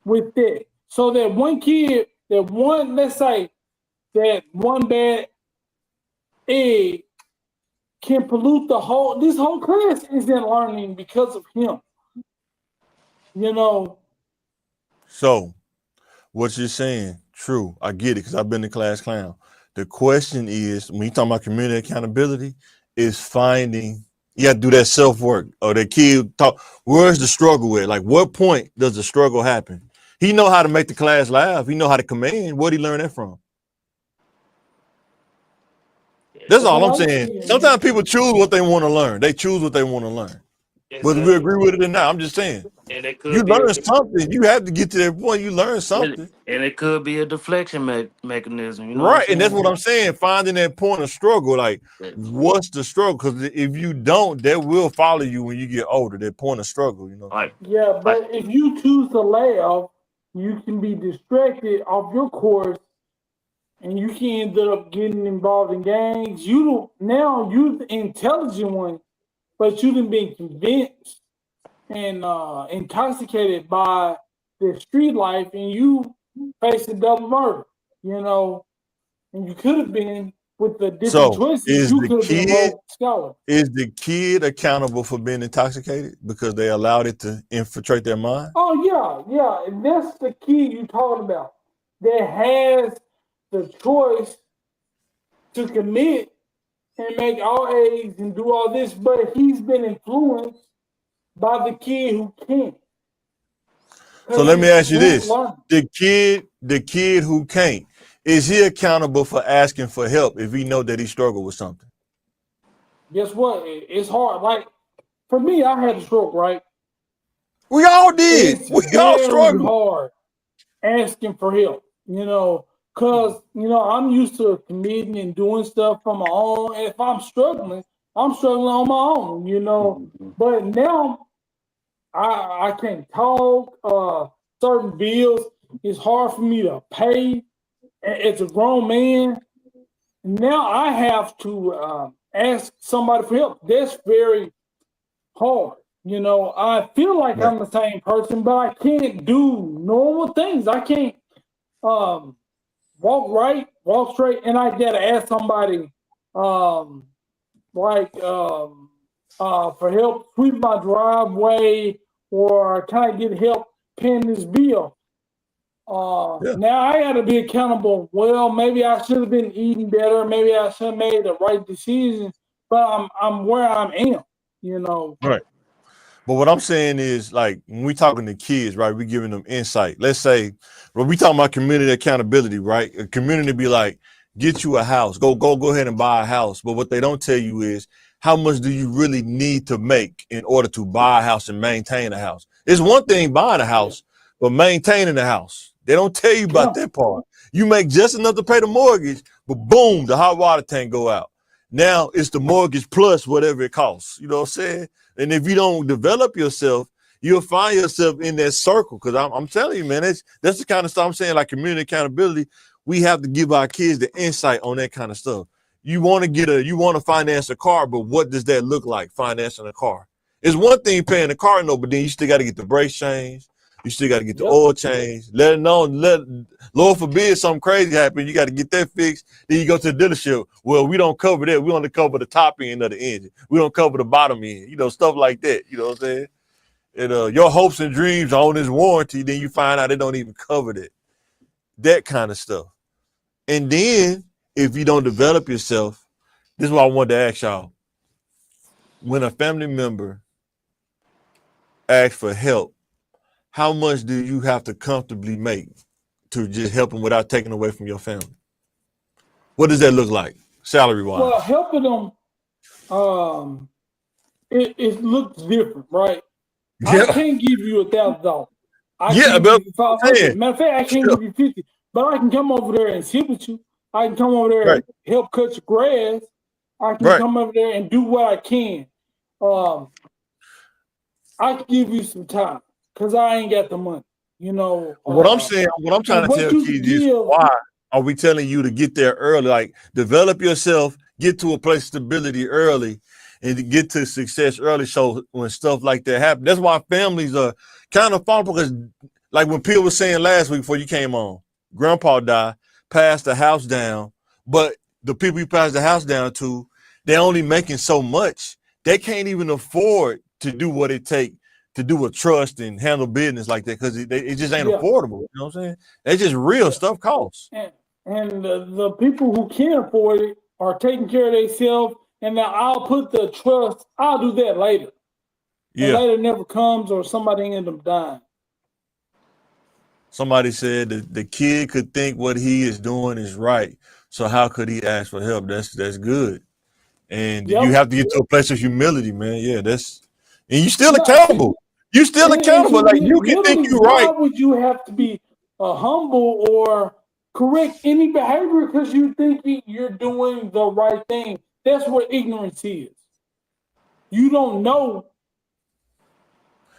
with that. So that one kid, let's say that one bad egg can pollute this whole class isn't learning because of him. You know. So what you're saying, true. I get it because I've been the class clown. The question is, when you talk about community accountability, is finding, you have to do that self-work. Or the kid talk, where's the struggle at? Like, what point does the struggle happen? He know how to make the class laugh. He know how to command. Where'd he learn that from? That's all I'm saying. Sometimes people choose what they want to learn. They choose what they want to learn. Whether we agree with it or not, I'm just saying. And it could you learn something. You have to get to that point. You learn something. And it could be a deflection mechanism. You know right. And that's what I'm saying. Finding that point of struggle. Like, what's the struggle? Because if you don't, that will follow you when you get older. That point of struggle, you know. But if you choose to laugh, you can be distracted off your course and you can end up getting involved in gangs. You're the intelligent one, but you've been convinced and intoxicated by the street life, and you face a double murder, you know, and you could have been with the different choices. You could have been a rogue scholar. Is the kid accountable for being intoxicated because they allowed it to infiltrate their mind? Oh yeah, and that's the kid you're talking about that has the choice to commit and make all A's and do all this, but he's been influenced by the kid who can't. So let me ask you this. The kid who can't, is he accountable for asking for help if he know that he struggled with something? Guess what? It's hard. Like, for me, I had a stroke, right? We all did. We all struggled. Hard asking for help, you know, because, you know, I'm used to committing and doing stuff on my own. And if I'm struggling on my own, you know. But now I can't talk. Certain bills, it's hard for me to pay. As a grown man, now I have to ask somebody for help. That's very hard. You know, I feel like I'm the same person, but I can't do normal things. I can't walk right, walk straight, and I gotta ask somebody for help sweep my driveway, or can I get help paying this bill? Yeah. Now I got to be accountable. Well, maybe I should have been eating better. Maybe I should have made the right decisions. But I'm where I am. You know. Right. But what I'm saying is, like, when we talking to kids, right, we giving them insight. Let's say, when we talking about community accountability, right? A community be like, get you a house, go ahead and buy a house. But what they don't tell you is, how much do you really need to make in order to buy a house and maintain a house? It's one thing buying a house, but maintaining the house, they don't tell you about that part. You make just enough to pay the mortgage, but boom, the hot water tank go out. Now it's the mortgage plus whatever it costs. You know what I'm saying? And if you don't develop yourself, you'll find yourself in that circle. Because I'm telling you, man, that's the kind of stuff I'm saying, like community accountability. We have to give our kids the insight on that kind of stuff. You want to finance a car, but what does that look like, financing a car? It's one thing paying the car note, but then you still got to get the brakes changed. You still got to get the oil changed. Lord forbid something crazy happen, you got to get that fixed. Then you go to the dealership. Well, we don't cover that. We only cover the top end of the engine. We don't cover the bottom end. You know, stuff like that. You know what I'm saying? And your hopes and dreams are on this warranty. Then you find out they don't even cover that. That kind of stuff. And then if you don't develop yourself, this is what I wanted to ask y'all. When a family member asks for help, how much do you have to comfortably make to just help them without taking away from your family? What does that look like, salary-wise? Well, helping them, it looks different, right? Yeah. I can't give you $1,000. Yeah, but matter of fact, I can't give you 50, but I can come over there and sit with you. I can come over there and help cut your grass. I can come over there and do what I can. I can give you some time because I ain't got the money. You know. What I'm trying to tell kids is, why are we telling you to get there early? Like, develop yourself, get to a place of stability early, and to get to success early. So when stuff like that happens, that's why families are kind of falling, because, like when Phil was saying last week before you came on, Grandpa died, passed the house down, but the people you passed the house down to, they're only making so much. They can't even afford to do what it takes to do a trust and handle business like that, because it just ain't affordable. You know what I'm saying? It's just real stuff costs. And the people who can't afford it are taking care of themselves. And now I'll put the trust, I'll do that later. Yeah. And later never comes, or somebody ends up dying. Somebody said that the kid could think what he is doing is right. So how could he ask for help? That's good. And you have to get to a place of humility, man. Yeah, and you're still accountable. You're still accountable. Like, you can think you're right. Why would you have to be humble or correct any behavior because you think you're doing the right thing? That's what ignorance is. You don't know.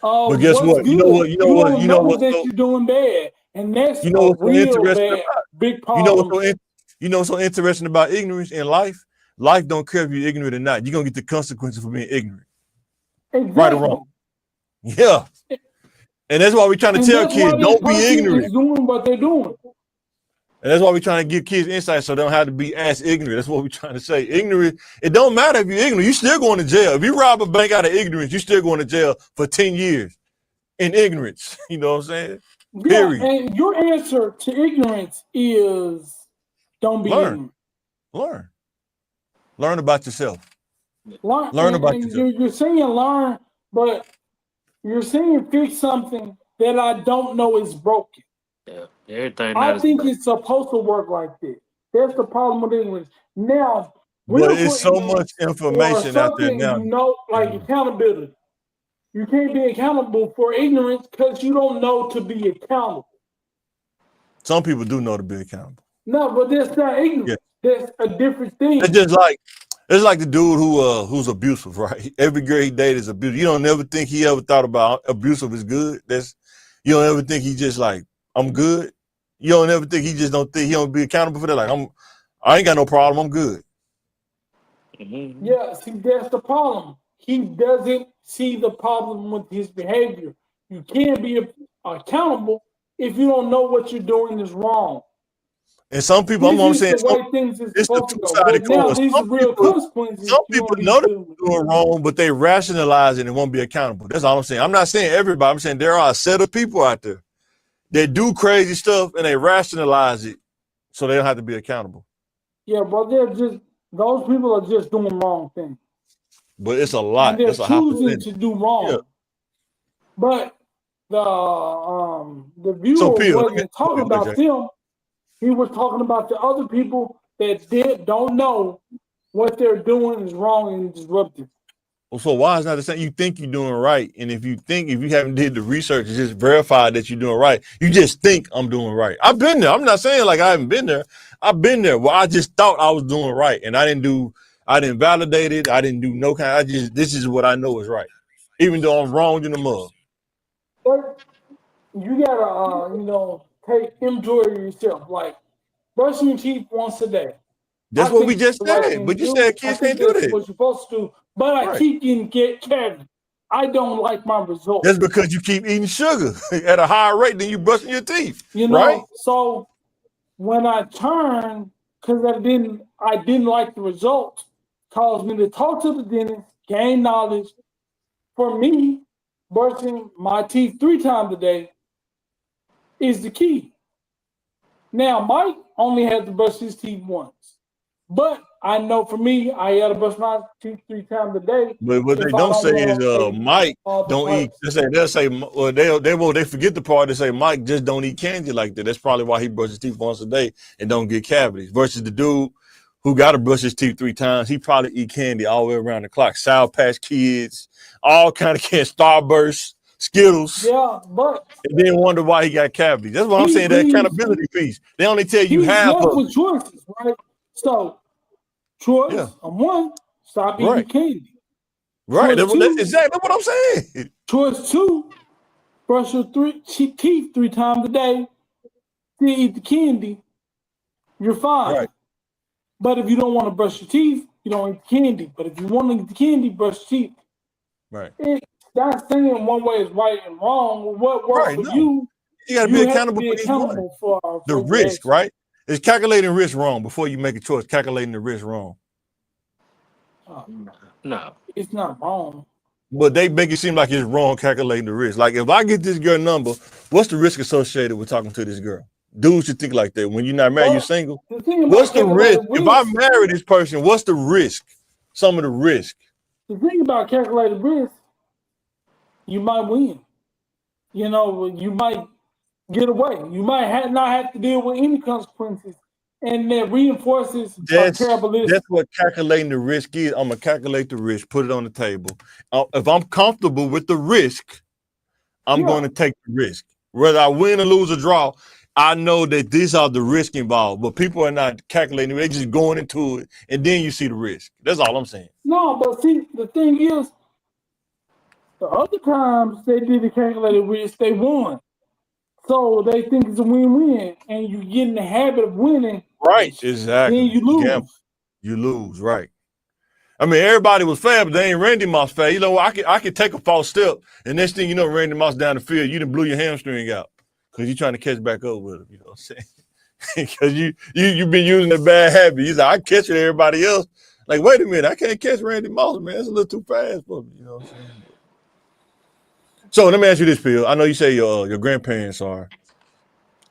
But guess what? You know what? That you're doing bad, and that's what's so interesting bad, big problem. You know what's so interesting about ignorance in life? Life don't care if you're ignorant or not. You're gonna get the consequences for being ignorant. Exactly. Right or wrong. Yeah. And that's why we're trying to tell kids, don't be ignorant. Doing what they're doing. And that's why we're trying to give kids insight so they don't have to be as ignorant. That's what we're trying to say. Ignorant, it don't matter if you're ignorant. You're still going to jail. If you rob a bank out of ignorance, you're still going to jail for 10 years in ignorance. You know what I'm saying? Yeah, and your answer to ignorance is don't be ignorant. Learn about yourself. Learn about yourself. You're saying learn, but you're saying fix something that I don't know is broken. Yeah, everything. I think it's supposed to work like this. That's the problem with English. Now, but it's so much information out there now. You know, like accountability. You can't be accountable for ignorance because you don't know to be accountable. Some people do know to be accountable. No, but that's not ignorance. Yeah. That's a different thing. It's like the dude who's abusive, right? Every girl he dated is abusive. You don't ever think he ever thought about abusive is good. You don't ever think he just like, I'm good. You don't ever think he just don't think he don't be accountable for that. Like, I ain't got no problem. I'm good. Mm-hmm. Yeah, see, that's the problem. He doesn't see the problem with his behavior. You can't be accountable if you don't know what you're doing is wrong. And some people, I'm saying, it's the two-sided coin. Some people know they're doing wrong, but they rationalize it and won't be accountable. That's all I'm saying. I'm not saying everybody. I'm saying there are a set of people out there they do crazy stuff and they rationalize it so they don't have to be accountable. Yeah, but those people are just doing wrong things. But it's a lot. And they're choosing to do wrong. Yeah. But the viewer wasn't talking about them. He was talking about the other people that don't know what they're doing is wrong and disruptive. Well, so why is not the same? You think you're doing right, and if you haven't did the research and just verified that you're doing right, you just think I'm doing right. I've been there. I'm not saying like I haven't been there. I've been there. Well, I just thought I was doing right, and I didn't validate it. I didn't do no kind. This is what I know is right, even though I'm wrong in the mug. But you gotta, take inventory of yourself. Like brushing your teeth once a day. That's what we just said. But you said kids can't do that. What you're supposed to do. But I keep getting cavities. I don't like my results. That's because you keep eating sugar at a higher rate than you brushing your teeth. Right? So when I turned, because I didn't like the results, caused me to talk to the dentist, gain knowledge. For me, brushing my teeth 3 times a day is the key. Now, Mike only has to brush his teeth once. But I know for me, I got to brush my teeth 3 times a day. But what they don't say is Mike don't eat. They forget the part to say Mike just don't eat candy like that. That's probably why he brushes his teeth once a day and don't get cavities. Versus the dude who got to brush his teeth 3 times, he probably eat candy all the way around the clock. Sour Patch Kids, all kind of candy, Starburst, Skittles. Yeah, but and then wonder why he got cavities. That's what I'm saying. That accountability piece. They only tell you half of it. Choices, right? So, choice one, stop eating candy. Right. That's exactly what I'm saying. Choice 2, brush your teeth 3 times a day. Still eat the candy. You're fine. Right. But if you don't want to brush your teeth, you don't eat the candy. But if you want to eat the candy, brush your teeth. Right. That's saying one way is right and wrong. What works for you? You got to be accountable for the risk, right? It's calculating risk wrong before you make a choice. Calculating the risk wrong. No, it's not wrong. But they make it seem like it's wrong calculating the risk. Like if I get this girl number, what's the risk associated with talking to this girl? Dudes should think like that. When you're not married, you're single. What's the risk? If I marry this person, what's the risk? Some of the risk. The thing about calculated risk, you might win. You might get away. You might not have to deal with any consequences. And that reinforces terrible risk. That's what calculating the risk is. I'm going to calculate the risk, put it on the table. If I'm comfortable with the risk, I'm going to take the risk. Whether I win or lose or draw, I know that these are the risks involved. But people are not calculating. They're just going into it, and then you see the risk. That's all I'm saying. No, but see, the thing is, the other times they did the calculated risk, they won. So they think it's a win-win, and you get in the habit of winning. Right, exactly. Then you lose. You lose, right. I mean, everybody was fair, but they ain't Randy Moss fair. You know, I could take a false step, and next thing you know, Randy Moss down the field, you done blew your hamstring out because you're trying to catch back up with him, you know what I'm saying? Because you've been using a bad habit. He's like, I catch it, everybody else. Like, wait a minute, I can't catch Randy Moss, man. It's a little too fast for me, you know what I'm saying? So let me ask you this, Phil. I know you say your grandparents they're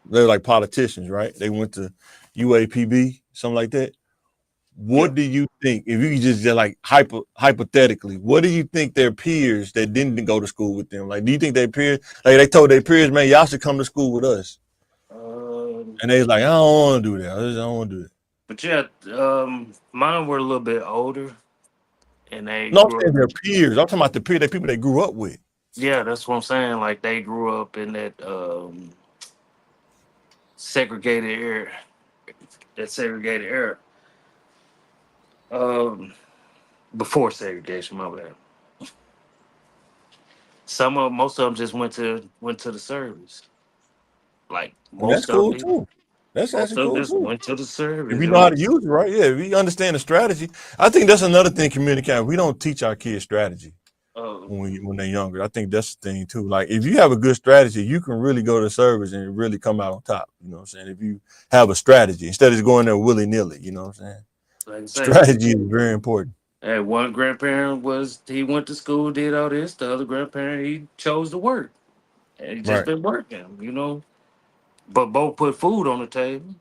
like politicians, right? They went to UAPB, something like that. What do you think, if you could just like hypothetically, what do you think their peers that didn't go to school with them, like, do you think their peers, like they told their peers, man, y'all should come to school with us? And they was like, I don't want to do that. I don't want to do that. But yeah, mine were a little bit older. And they I'm saying their peers. I'm talking about the peers, the people they grew up with. Yeah, that's what I'm saying. Like they grew up in that segregated era. Before segregation, my bad. Most of them just went to the service. Like most that's cool of them, too. That's actually cool just too. went to the service. If you know how to use it, right? Yeah, if you understand the strategy. I think that's another thing communicating. We don't teach our kids strategy. When they're younger. I think that's the thing too. Like if you have a good strategy, you can really go to service and really come out on top. You know what I'm saying? If you have a strategy instead of just going there willy-nilly, you know what I'm saying? Like strategy is very important. And one grandparent he went to school, did all this. The other grandparent, he chose to work. And he just been working, you know. but both put food on the table,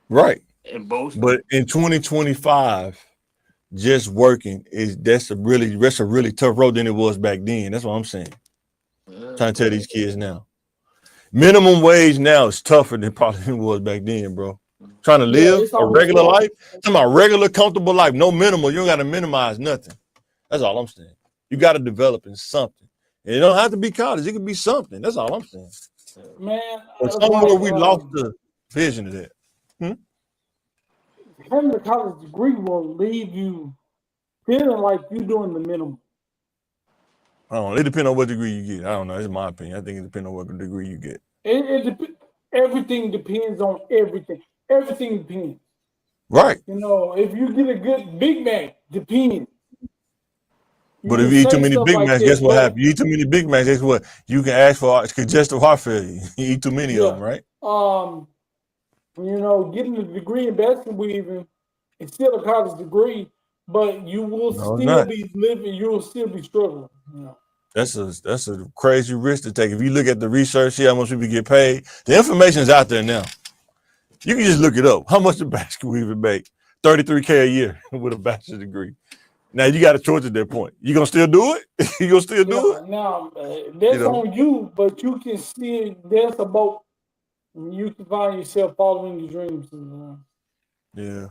Right. and both. But in 2025, just working that's a really tough road than it was back then. That's what I'm saying. Trying to tell these kids now. Minimum wage now is tougher than probably it was back then, bro. Trying to live it's a always regular tough. life, talking about regular, comfortable life, no minimal. You don't got to minimize nothing. That's all I'm saying. You got to develop in something. And it don't have to be college. It could be something. That's all I'm saying. Man, But it's somewhere like, we lost the vision of that. having a college degree will leave you feeling like you're doing the minimum. I don't know. It depends on what degree you get. I don't know. It's my opinion. I think it depends on what degree you get. Everything depends on everything. Everything depends. Right. You know, if you get a good Big Mac, depends. But if you eat too many Big Macs, guess what happens? You eat too many Big Macs, guess what? You can ask for congestive heart failure. You eat too many of them, right? You know, getting a degree in basket weaving is still a college degree, but you will still be living. You will still be struggling. You know. That's a crazy risk to take. If you look at the research, see how much people get paid. The information is out there now. You can just look it up. How much a basket weaver make? $33K a year with a bachelor's degree. Now you got a choice at that point. You gonna still do it? You gonna still do it? Now that's on you, but you can still. That's about. You can find yourself following your dreams. Yeah.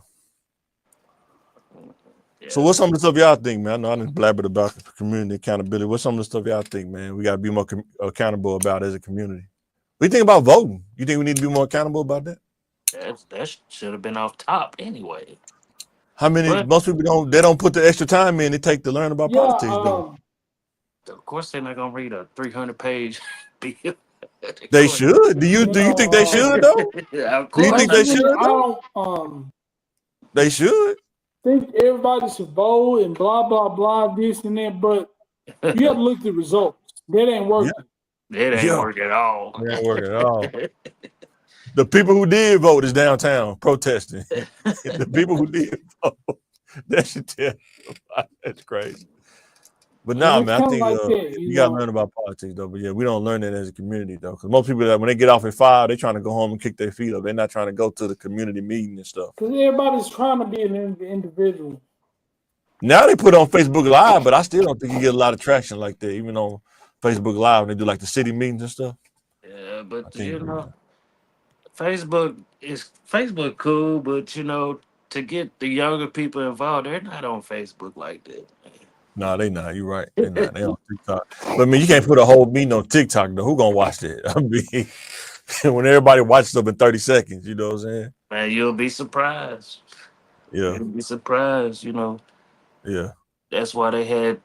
So what's some of the stuff y'all think, man? I know I didn't blabber about community accountability. What's some of the stuff y'all think, man? We got to be more accountable about as a community. What do you think about voting? You think we need to be more accountable about that? That should have been off top anyway. How many? Most people don't put the extra time in it take to learn about politics, though. Of course, they're not gonna read a 300-page bill. They should. Do you think they should though? Of Do you think they should? They should. Think everybody should vote and blah blah blah this and that, but you have to look at the results. That ain't working. That ain't working at all. That ain't working at all. The people who did vote is downtown protesting. The people who did vote, that should tell you. That's crazy. But nah, man, I think you gotta learn about politics though. But yeah, we don't learn that as a community though, because most people that when they get off at 5, they're trying to go home and kick their feet up. They're not trying to go to the community meeting and stuff. Because everybody's trying to be an individual. Now they put it on Facebook Live, but I still don't think you get a lot of traction like that, even on Facebook Live when they do like the city meetings and stuff. Yeah, but you know, Facebook cool, but you know, to get the younger people involved, they're not on Facebook like that. No, they not. You're right. They not. They on TikTok. But I mean, you can't put a whole meeting on TikTok though. Who gonna watch that? I mean, when everybody watches up in 30 seconds, you know what I'm saying? Man, you'll be surprised. Yeah. You'll be surprised, you know. Yeah. That's why they had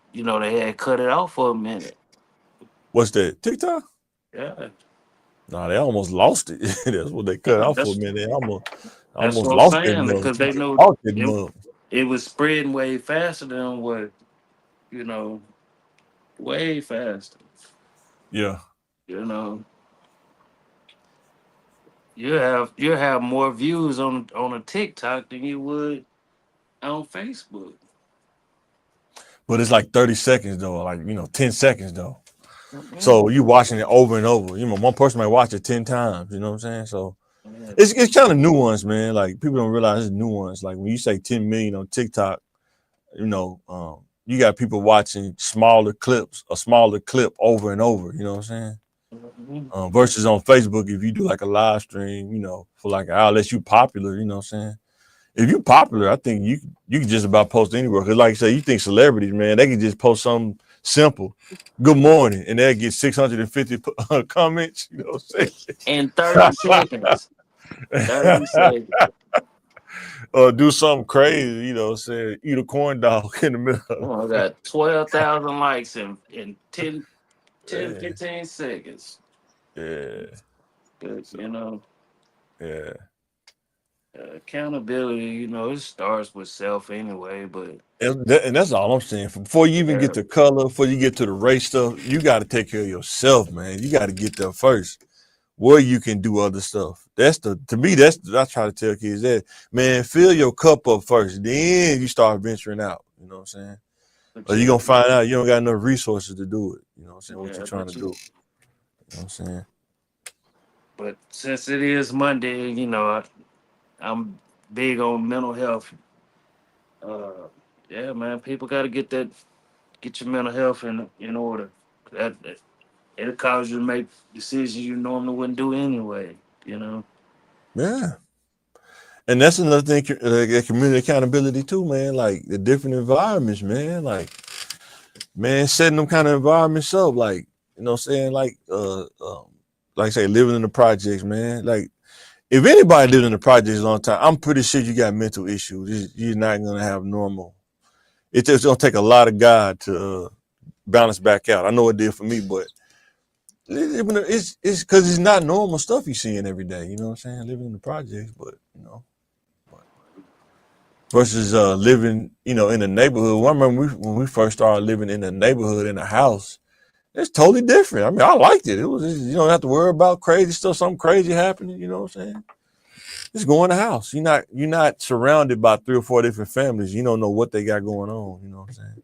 cut it off for a minute. What's that? TikTok? Yeah. No, they almost lost it. That's what they cut off for a minute. They almost lost it because they knew it was spreading way faster than what, you know, way faster. Yeah. You know, you have more views on a TikTok than you would on Facebook. But it's like 30 seconds though, like 10 seconds though. Mm-hmm. So you watching it over and over. You know, one person might watch it 10 times. You know what I'm saying? So it's kind of nuanced, man. Like people don't realize it's nuanced. Like when you say 10 million on TikTok, you got people watching smaller clips, a smaller clip over and over. You know what I'm saying? Mm-hmm. Versus on Facebook, if you do like a live stream, for like an hour, unless you popular, you know what I'm saying? If you popular, I think you can just about post anywhere. Because like I say, you think celebrities, man, they can just post something simple. Good morning, and they'll get 650 comments. You know what I'm saying? In 30 seconds. 30 seconds. Do something crazy, say eat a corn dog in the middle. I got 12,000 likes in 10, 15 seconds. Yeah. Good, Yeah. Accountability, it starts with self anyway, but and that's all I'm saying. Before you even get to color, before you get to the race stuff, you got to take care of yourself, man. You got to get there first, where you can do other stuff. I try to tell kids that, man, fill your cup up first, then you start venturing out. You know what I'm saying? Or you're gonna find out you don't got enough resources to do it. You know what I'm saying? What you're trying to do. You know what I'm saying? But since it is Monday, I'm big on mental health. Uh, yeah, man, people got to get your mental health in order. That it'll cause you to make decisions you normally wouldn't do anyway. You know. Yeah. And that's another thing, community accountability too, man. Like the different environments, man. Man, setting them kind of environments up, like, you know what I'm saying? Like I say, living in the projects, man. Like, if anybody lived in the projects a long time, I'm pretty sure you got mental issues. You're not going to have normal. It's just going to take a lot of God to balance back out. I know it did for me, but it's because it's not normal stuff you're seeing every day. You know what I'm saying? Living in the projects, but, versus living, in a neighborhood. Well, I remember when we first started living in a neighborhood in a house, it's totally different. I mean, I liked it. It was, you don't have to worry about crazy stuff, something crazy happening. You know what I'm saying? Just go in the house. You're not surrounded by 3 or 4 different families. You don't know what they got going on. You know what I'm saying?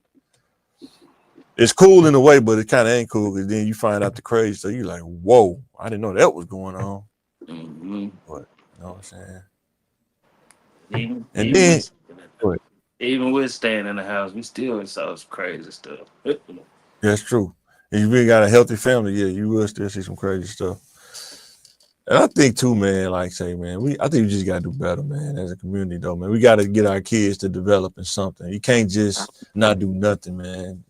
It's cool in a way, but it kind of ain't cool because then you find out the crazy. So you're like, whoa, I didn't know that was going on. Mm-hmm. But you know what I'm saying? Even with staying in the house, we still saw some crazy stuff. That's true. And you really got a healthy family, yeah, you will still see some crazy stuff. And I think too, man, like say, man, I think we just gotta do better, man, as a community though, man. We gotta get our kids to develop in something. You can't just not do nothing, man.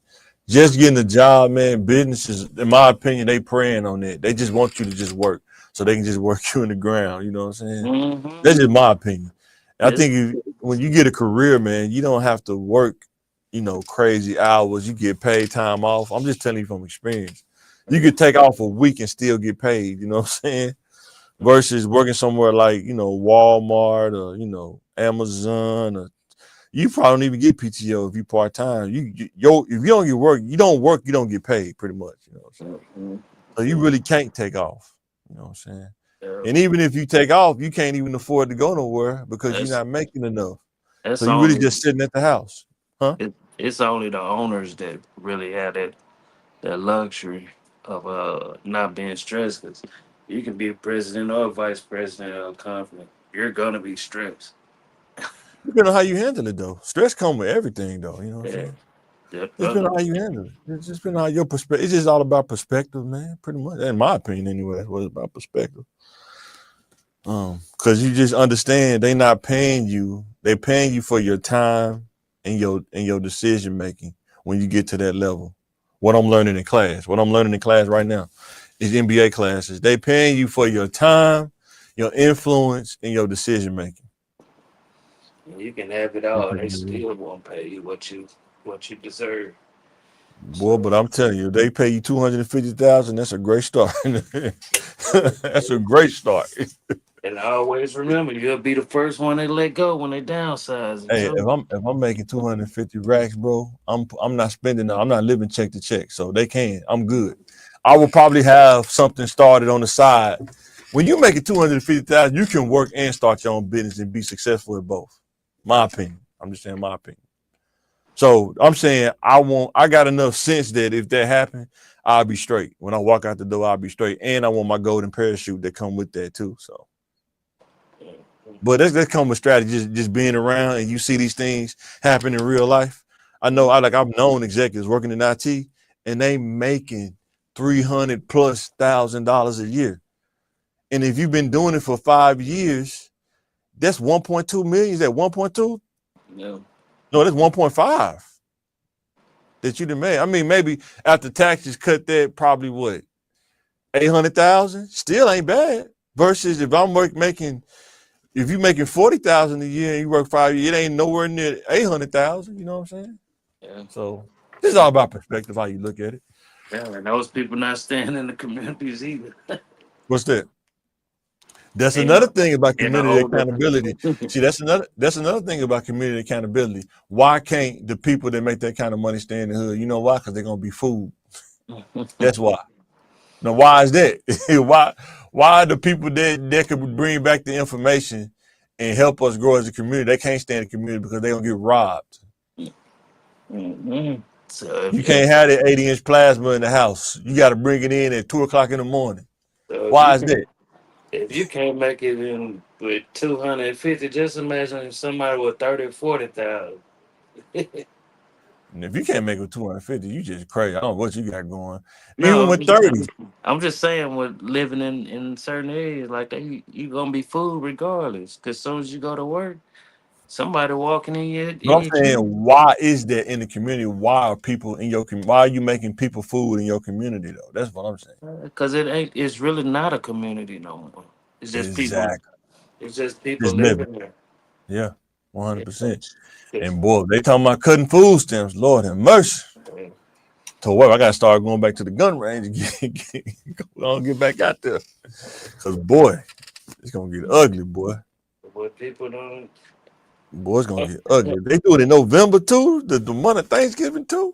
Just getting a job, man, businesses, in my opinion, they preying on that. They just want you to just work so they can just work you in the ground. You know what I'm saying? Mm-hmm. That's just my opinion. And I think when you get a career, man, you don't have to work, crazy hours. You get paid time off. I'm just telling you from experience. You could take off a week and still get paid. You know what I'm saying? Versus working somewhere like, Walmart or, Amazon, or you probably don't even get PTO if you part-time. If you don't get work, you don't get paid pretty much. You know what I'm saying? Mm-hmm. So you really can't take off. You know what I'm saying? Yeah. And even if you take off, you can't even afford to go nowhere because you're not making enough. So you really just sitting at the house. Huh? It's only the owners that really have that luxury of not being stressed, because you can be a president or a vice president of a company. You're gonna be stressed. Depending on how you handle it, though. Stress comes with everything, though. You know what I'm saying? It's depending on how you handle it. It's just depending on your perspective. It's just all about perspective, man. Pretty much, in my opinion, anyway. It was about perspective. Because you just understand they're not paying you. They're paying you for your time and your decision making when you get to that level. What I'm learning in class right now is MBA classes. They paying you for your time, your influence, and your decision making. You can have it all, they still won't pay you what you deserve. Boy, but I'm telling you, they pay you $250,000. That's a great start. That's a great start. And I always remember, you'll be the first one they let go when they downsize. Hey, if I'm making 250 racks, bro, I'm not spending. I'm not living check to check, so they can. I'm good. I will probably have something started on the side. When you make it 250,000, you can work and start your own business and be successful at both. My opinion. I'm just saying my opinion. So I'm saying I got enough sense that if that happened, I'll be straight. When I walk out the door, I'll be straight. And I want my golden parachute that come with that too. So, but that's come with strategy, just being around and you see these things happen in real life. I know I've known executives working in IT and they making $300,000+ a year. And if you've been doing it for 5 years, that's 1.2 million. Is that 1.2? No. No, that's 1.5 that you done made. I mean, maybe after taxes cut that, probably what, 800,000? Still ain't bad. Versus if I'm if you're making 40,000 a year and you work 5 years, it ain't nowhere near 800,000. You know what I'm saying? Yeah. So this is all about perspective, how you look at it. Yeah, and those people not staying in the communities either. What's that? That's another thing about community accountability. See, that's another thing about community accountability. Why can't the people that make that kind of money stay in the hood? You know why? Because they're gonna be fooled. That's why. Now, why is that? Why the people that could bring back the information and help us grow as a community, they can't stay in the community because they're gonna get robbed. Mm-hmm. So you can't have that 80-inch plasma in the house. You got to bring it in at 2:00 in the morning. Why is that? If you can't make it in with 250, just imagine if somebody with 30, 40,000. And if you can't make it with 250, you just crazy. I don't know what you got going. Even No, with 30. I'm just saying, with living in certain areas like that, you gonna be fooled regardless. Cause as soon as you go to work, somebody walking in your But I'm saying, community. why is that in the community? Why are people in your community? Why are you making people food in your community though? That's what I'm saying. Cause it ain't. It's really not a community no more. It's just people. Exactly. It's just people Just living. living there. Yeah, Yeah. 100%. And boy, they talking about cutting food stamps. Lord have mercy. So what? I gotta start going back to the gun range and get back out there. Cause boy, it's gonna get ugly, boy. What people don't. Boy, it's gonna get ugly. They do it in November too. The month of Thanksgiving too.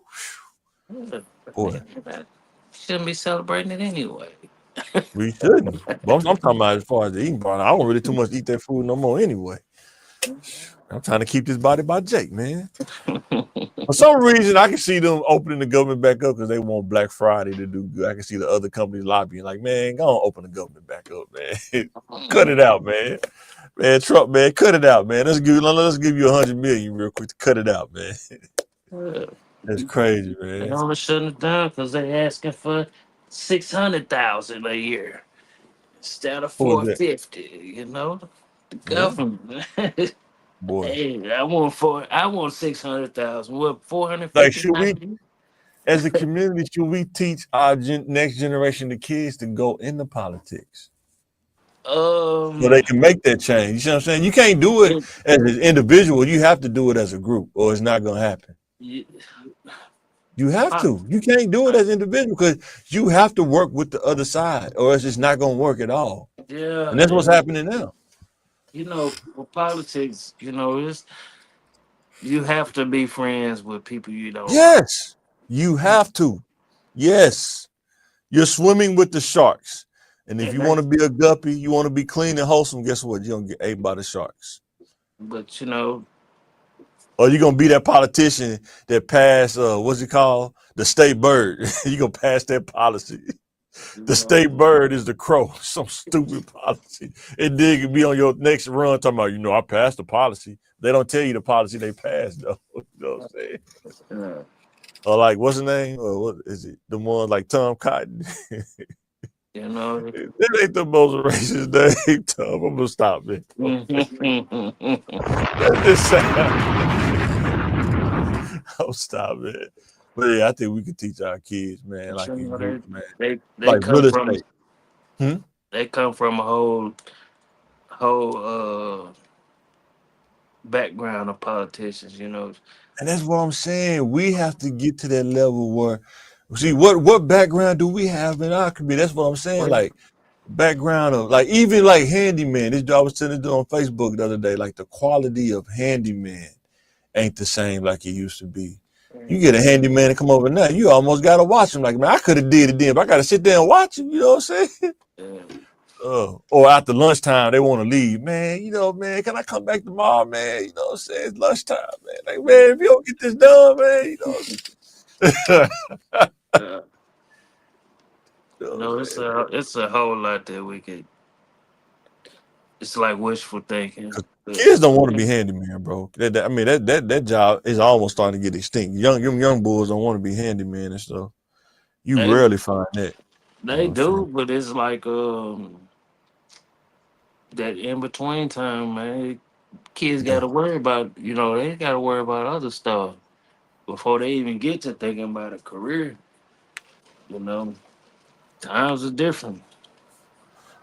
Boy, Shouldn't be celebrating it anyway. we shouldn't. But I'm talking about as far as the eating part. I don't really too much eat that food no more anyway. I'm trying to keep this body by Jake, man. For some reason, I can see them opening the government back up because they want Black Friday to do good. I can see the other companies lobbying, like, man, go on, open the government back up, man. Cut it out, man. Man, Trump, man, cut it out, man. Let's give you 100 million real quick to cut it out, man. That's crazy, man. They only shutting it down because they asking for 600,000 a year instead of 450. You know, the government. Boy, hey, I want 600,000. What 450? like, should we, as a community, should we teach our next generation of kids to go into politics? So they can make that change. You see what I'm saying? You can't do it as an individual. You have to do it as a group, or it's not gonna happen. You have to. You can't do it as an individual because you have to work with the other side, or it's just not gonna work at all. Yeah, and that's what's happening now. You know, with politics, you know, you have to be friends with people you don't. Yes, you have to. Yes, you're swimming with the sharks. And if you want to be a guppy, you want to be clean and wholesome, guess what? You're going to get ate by the sharks. But, you know. Or you're going to be that politician that passed, what's it called? The state bird. You're going to pass that policy. The state bird is the crow. Some stupid policy. And then you can be on your next run talking about, I passed the policy. They don't tell you the policy they passed, though. You know what I'm saying? Yeah. Or like, what's the name? Or what is it? The one like Tom Cotton. You know, that ain't the most racist name, Tom. I'm gonna stop it. That's just sad. I'll stop it. But yeah, I think we could teach our kids, man, like in groups, man. They like come real from estate. They come from a whole background of politicians, And that's what I'm saying. We have to get to that level where, see, what background do we have in our community? That's what I'm saying. Like background of like even like handyman. This I was telling you on Facebook the other day. Like the quality of handyman ain't the same like it used to be. You get a handyman to come over now, you almost gotta watch him. Like, man, I could have did it then, but I gotta sit there and watch him. You know what I'm saying? Or after lunchtime, they want to leave. Man, man, can I come back tomorrow, man? You know what I'm saying? It's lunchtime, man. Like, man, if you don't get this done, man, it's a whole lot that we could. It's like wishful thinking. Kids don't want to be handyman, bro. That job is almost starting to get extinct. Young boys don't want to be handyman and stuff. You rarely find that. They do, but it's like that in between time, man. Kids got to worry about, they got to worry about other stuff before they even get to thinking about a career. Times are different.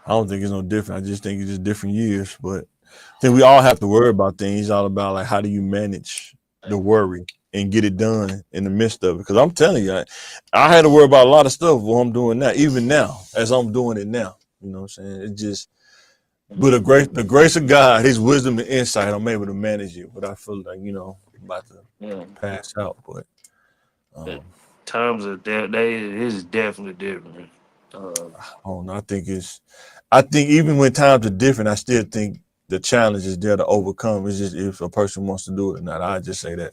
I don't think it's no different. I just think it's just different years. But I think we all have to worry about things. It's all about like how do you manage the worry and get it done in the midst of it. Because I'm telling you, I had to worry about a lot of stuff while I'm doing that, even now, as I'm doing it now. You know what I'm saying? It just, but the grace of God, his wisdom and insight, I'm able to manage it. But I feel like, I'm about to pass out. But times are it's definitely different. I think even when times are different, I still think the challenge is there to overcome. It's just if a person wants to do it or not. I just say that.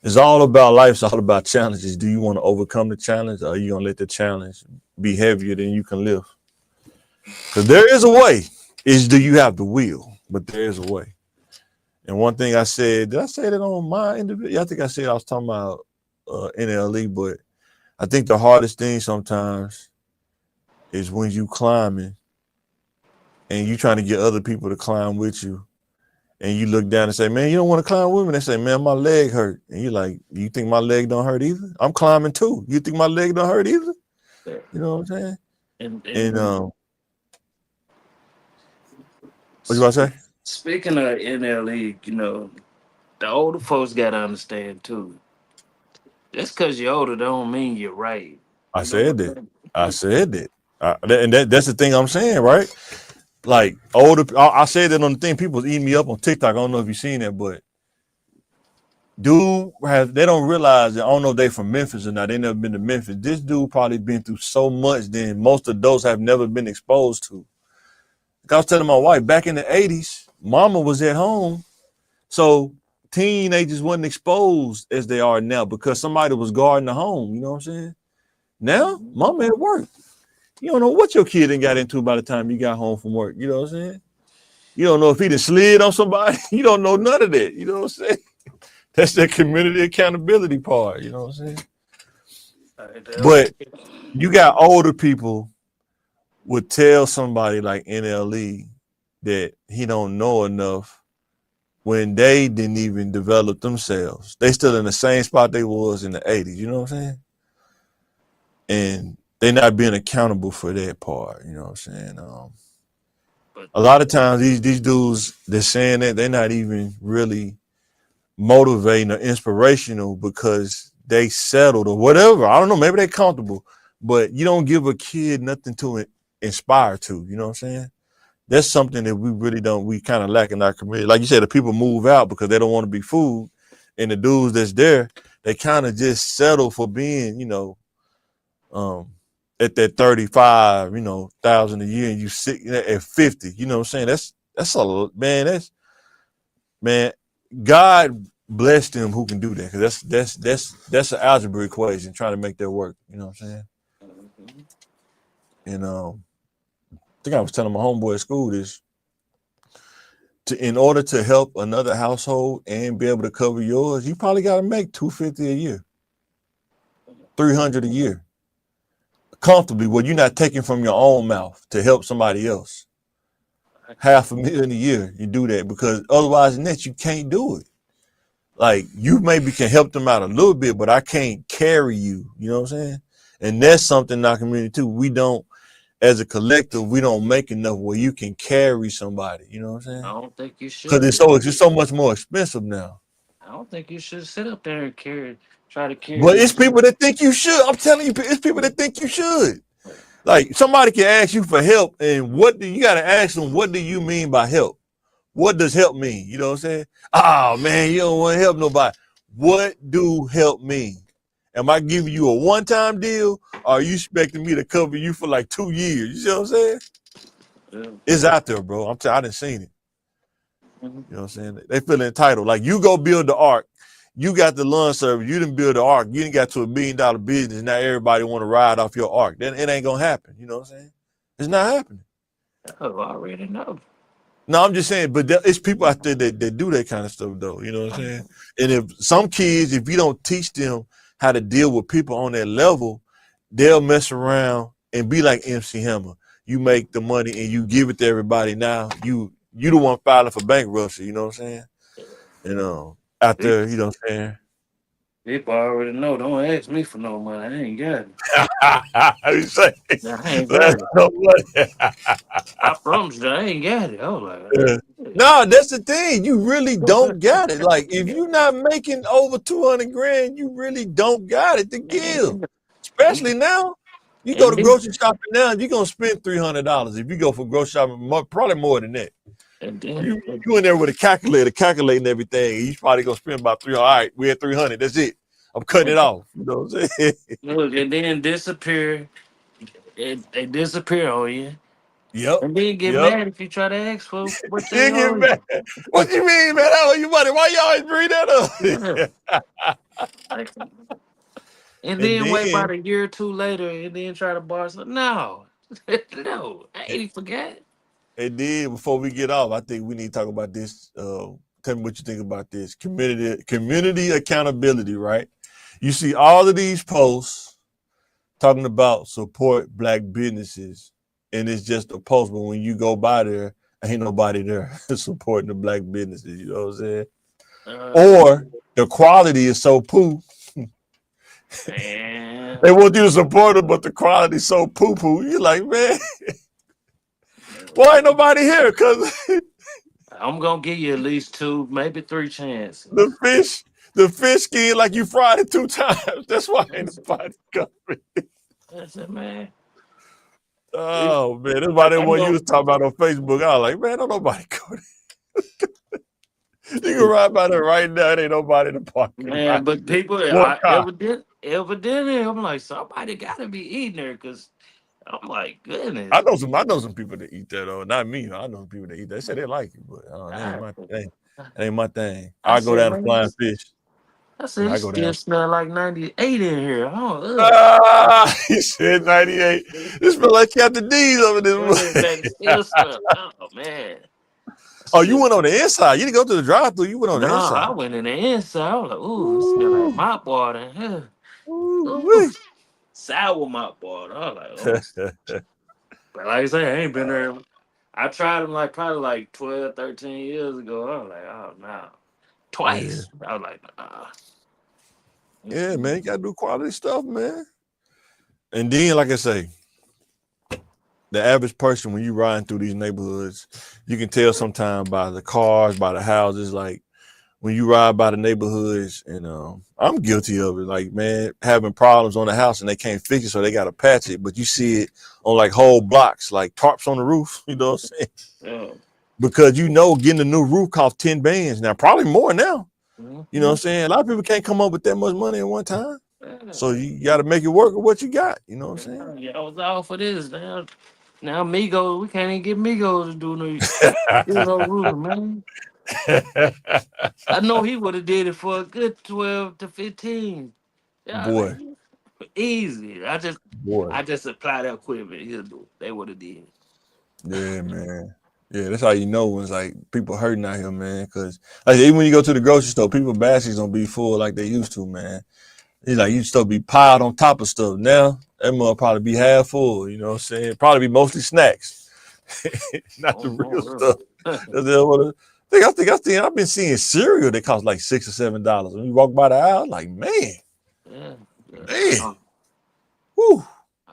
It's all about life. It's all about challenges. Do you want to overcome the challenge, or are you gonna let the challenge be heavier than you can lift? Because there is a way. Is do you have the will? But there is a way. And one thing I said, did I say that on my individual? Yeah, I think I said I was talking about NLE, but I think the hardest thing sometimes is when you climbing and you trying to get other people to climb with you, and you look down and say, "Man, you don't want to climb with me?" They say, "Man, my leg hurt," and you're like, "You think my leg don't hurt either? I'm climbing too. You think my leg don't hurt either?" You know what I'm saying? And what you about to say? Speaking of NLE, you know, the older folks got to understand too. Just because you're older don't mean you're right. I said that. And that's the thing I'm saying, right? Like older, I said that on the thing. People eating me up on TikTok. I don't know if you've seen that, but they don't realize that. I don't know if they from Memphis or not. They never been to Memphis. This dude probably been through so much than most adults have never been exposed to. Like I was telling my wife, back in the 80s, mama was at home. So teenagers wasn't exposed as they are now because somebody was guarding the home. You know what I'm saying? Now, mama at work. You don't know what your kid done got into by the time you got home from work. You know what I'm saying? You don't know if he done slid on somebody. You don't know none of that. You know what I'm saying? That's that community accountability part. You know what I'm saying? But you got older people would tell somebody like NLE that he don't know enough when they didn't even develop themselves. They still in the same spot they was in the 80s. You know what I'm saying? And they're not being accountable for that part. You know what I'm saying? A lot of times these dudes, they're saying that they're not even really motivating or inspirational because they settled or whatever. I don't know. Maybe they're comfortable, but you don't give a kid nothing to inspire to. You know what I'm saying? That's something that we kind of lack in our community. Like you said, the people move out because they don't want to be fooled. And the dudes that's there, they kind of just settle for being, at that 35, thousand a year, and you sit at 50. You know what I'm saying? That's a man. God bless them who can do that, because that's an algebra equation trying to make that work. You know what I'm saying? And I think I was telling my homeboy at school this. In order to help another household and be able to cover yours, you probably got to make $250 a year, $300 a year, comfortably, where you're not taking from your own mouth to help somebody else. $500,000 a year, you do that, because otherwise in that you can't do it. Like, you maybe can help them out a little bit, but I can't carry you. You know what I'm saying? And that's something in our community too. We don't, as a collective, we don't make enough where you can carry somebody. You know what I'm saying? I don't think you should. Because it's so much more expensive now. I don't think you should sit up there and try to carry. But it's people that think you should. I'm telling you, it's people that think you should. Like, somebody can ask you for help, and you got to ask them, what do you mean by help? What does help mean? You know what I'm saying? Oh, man, you don't want to help nobody. What do help mean? Am I giving you a one-time deal, or are you expecting me to cover you for like 2 years? You see what I'm saying? Yeah. It's out there, bro. I done seen it. You know what I'm saying? They feel entitled. Like, you go build the ark. You got the lawn service. You didn't build the ark. You didn't got to $1 billion business. Now everybody want to ride off your ark. Then it ain't going to happen. You know what I'm saying? It's not happening. Oh, I already know. No, I'm just saying, but it's people out there that do that kind of stuff, though. You know what I'm saying? And if some kids, if you don't teach them how to deal with people on that level, they'll mess around and be like MC Hammer. You make the money and you give it to everybody. Now you the one filing for bankruptcy. You know what I'm saying? Out there, you know what I'm saying? People already know. Don't ask me for no money. I ain't got it. You say? I ain't got it. No money. I promise you, I ain't got it. I was like, yeah. No, that's the thing. You really don't got it. Like, if you're not making over $200,000, you really don't got it to give. Especially now. You go to grocery shopping now, you're gonna spend $300. If you go for grocery shopping, probably more than that. And then, you in there with a calculator, calculating everything. You probably gonna spend about $300. All right, we're at 300. That's it. I'm cutting it off. You know what I'm saying? Look, and then disappear. They disappear on you. Yep. And then get mad if you try to ask for what they get mad. What you mean, man? I owe you money. Why you always bring that up? And then wait about a year or two later, and then try to borrow something. No, No, I ain't forget. And then before we get off, I think we need to talk about this. Tell me what you think about this. Community accountability, right? You see all of these posts talking about support black businesses, and it's just a post, but when you go by there, ain't nobody there supporting the black businesses, you know what I'm saying? Or the quality is so poo. Man. They want you to support them, but the quality is so poo-poo. You're like, man, why ain't nobody here? Because I'm gonna give you at least 2, maybe 3 chances. the fish skin like you fried it 2 times. That's why ain't nobody coming. That's it, man. Oh man, that's why they want you to talk about on Facebook. I was like, man, don't nobody go there. You can ride by there right now. There ain't nobody in the parking lot. Man, but people, evidently, I'm like, somebody gotta be eating there, because I'm like, goodness. I know some people that eat that though. Not me. I know some people that eat that. They say they like it, but that ain't my thing. I go down to Flying Fish. I said, it still smell like 98 in here. He said 98. It smell like Captain D's over this. Oh man. Oh, you went on the inside. You didn't go to the drive-thru. You went on the inside. I went in the inside. I was like, ooh, it smell like mop water in here. Ooh. Sour mop water. I was like, oh. But like I say, I ain't been there. I tried them probably like 12, 13 years ago. I was like, oh no. Twice. Yeah. I was like, nah. Yeah, man, you gotta do quality stuff, man. And then, like I say, the average person, when you riding through these neighborhoods, you can tell sometimes by the cars, by the houses, like when you ride by the neighborhoods, and I'm guilty of it, like, man, having problems on the house and they can't fix it, so they gotta patch it, but you see it on like whole blocks, like tarps on the roof, you know what I'm saying? Yeah. Because getting a new roof costs 10 bands now, probably more now. Mm-hmm. You know what I'm saying? A lot of people can't come up with that much money at one time. Yeah. So you got to make it work with what you got. You know what I'm saying? Yeah, I was all for this. Now Migos, we can't even get Migos to do no roof, man. I know he would have did it for a good 12 to 15. Yeah, boy. Easy. I just supply the equipment. He'll do it. They would have did. Yeah, man. Yeah, that's how you know when it's like people hurting out here, man. Because like even when you go to the grocery store, people baskets don't be full like they used to, man. It's like you still be piled on top of stuff. Now that must probably be half full. You know what I'm saying? Probably be mostly snacks, not the real stuff. I think I've been seeing cereal that costs like $6 or $7. When you walk by the aisle, like man, man, whoo.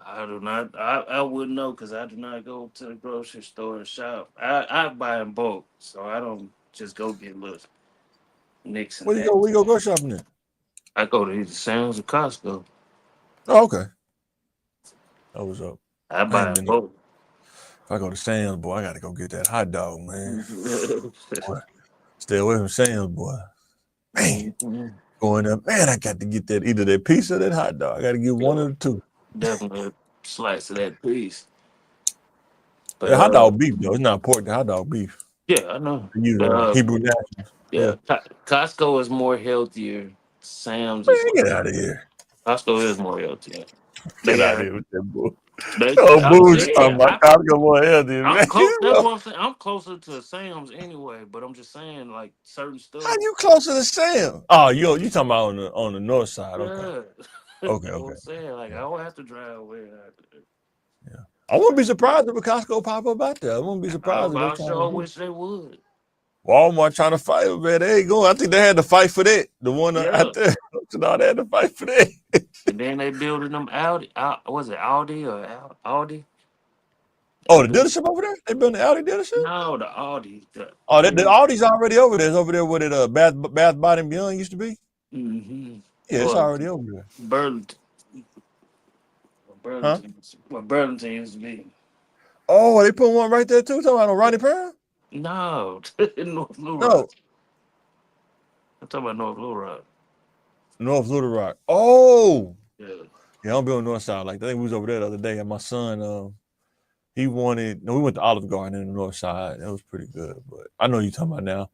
I do not. I wouldn't know because I do not go to the grocery store and shop. I buy in bulk, so I don't just go get little nicks. Where you go shopping at? I go to either Sam's or Costco. Oh, okay. That was up. I buy in bulk. If I go to Sam's, boy, I gotta go get that hot dog, man. Boy, stay away from Sam's, boy. Man, going up, man, I got to get that either that pizza or that hot dog. I got to get one of the two. Definitely a slice of that piece. But hot dog beef, though. It's not pork, the hot dog beef. Yeah, I know. Hebrew Nationals. Yeah. Costco is more healthier. Sam's is get out of here. Costco is more healthier. Get out of here with that bull. Boo's talking about Costco more healthier, man. That's what I'm saying. I'm closer to Sam's anyway, but I'm just saying like certain stuff. How you closer to Sam's? Oh, you talking about on the north side? Okay. Yeah. Okay. I'm saying like I don't have to drive away. Yeah. I wouldn't be surprised if a Costco pop up out there. I wouldn't be surprised. I sure wish they would. Walmart trying to fight, man. They ain't going. I think they had to fight for that. The one out there. No, they had to fight for that. And then they building them Audi. Was it Audi or Audi? Oh, the dealership over there? They building the Audi dealership? No, the Audi. The Audi's already over there. It's over there where the Bath Body and Beyond used to be. Mm-hmm. Yeah, it's already over there. Burlington. What Burlington used to be. Oh, they put one right there too? Talking about Ronnie Pearl? No, North Little Rock. I'm talking about North Little Rock. North Little Rock. Oh. Yeah, I don't be on North Side like that. I think we was over there the other day, and my son, we went to Olive Garden in the North Side. That was pretty good, but I know you're talking about now.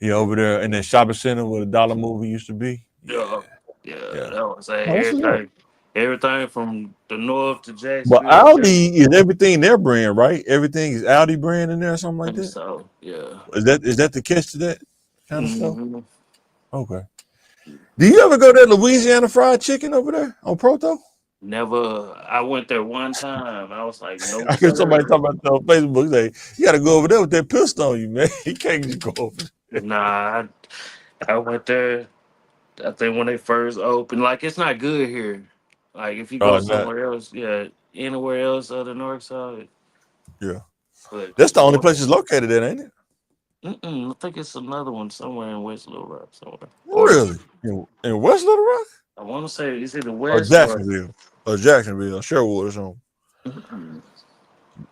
Yeah, over there in that shopping center where the Dollar Movie used to be. Yeah. That was everything. Everything from the north to But Jacksonville. Audi is everything their brand, right? Everything is Audi brand in there or something like that. So yeah. Is that the catch to that kind of stuff? Mm-hmm. Okay. Do you ever go to Louisiana Fried Chicken over there on Proto? Never. I went there one time. I was like, no. I heard somebody talking about that on Facebook. Like, you got to go over there with that pistol on you, man. You can't just go over there. Nah, I went there. I think when they first opened, like it's not good here. Like if you go somewhere else, yeah, anywhere else other than North Side. Yeah, but that's the only place it's located at, ain't it? I think it's another one somewhere in West Little Rock somewhere. Really? In West Little Rock? I want to say is it the Or West Jacksonville? Or Jacksonville, or Sherwood or something.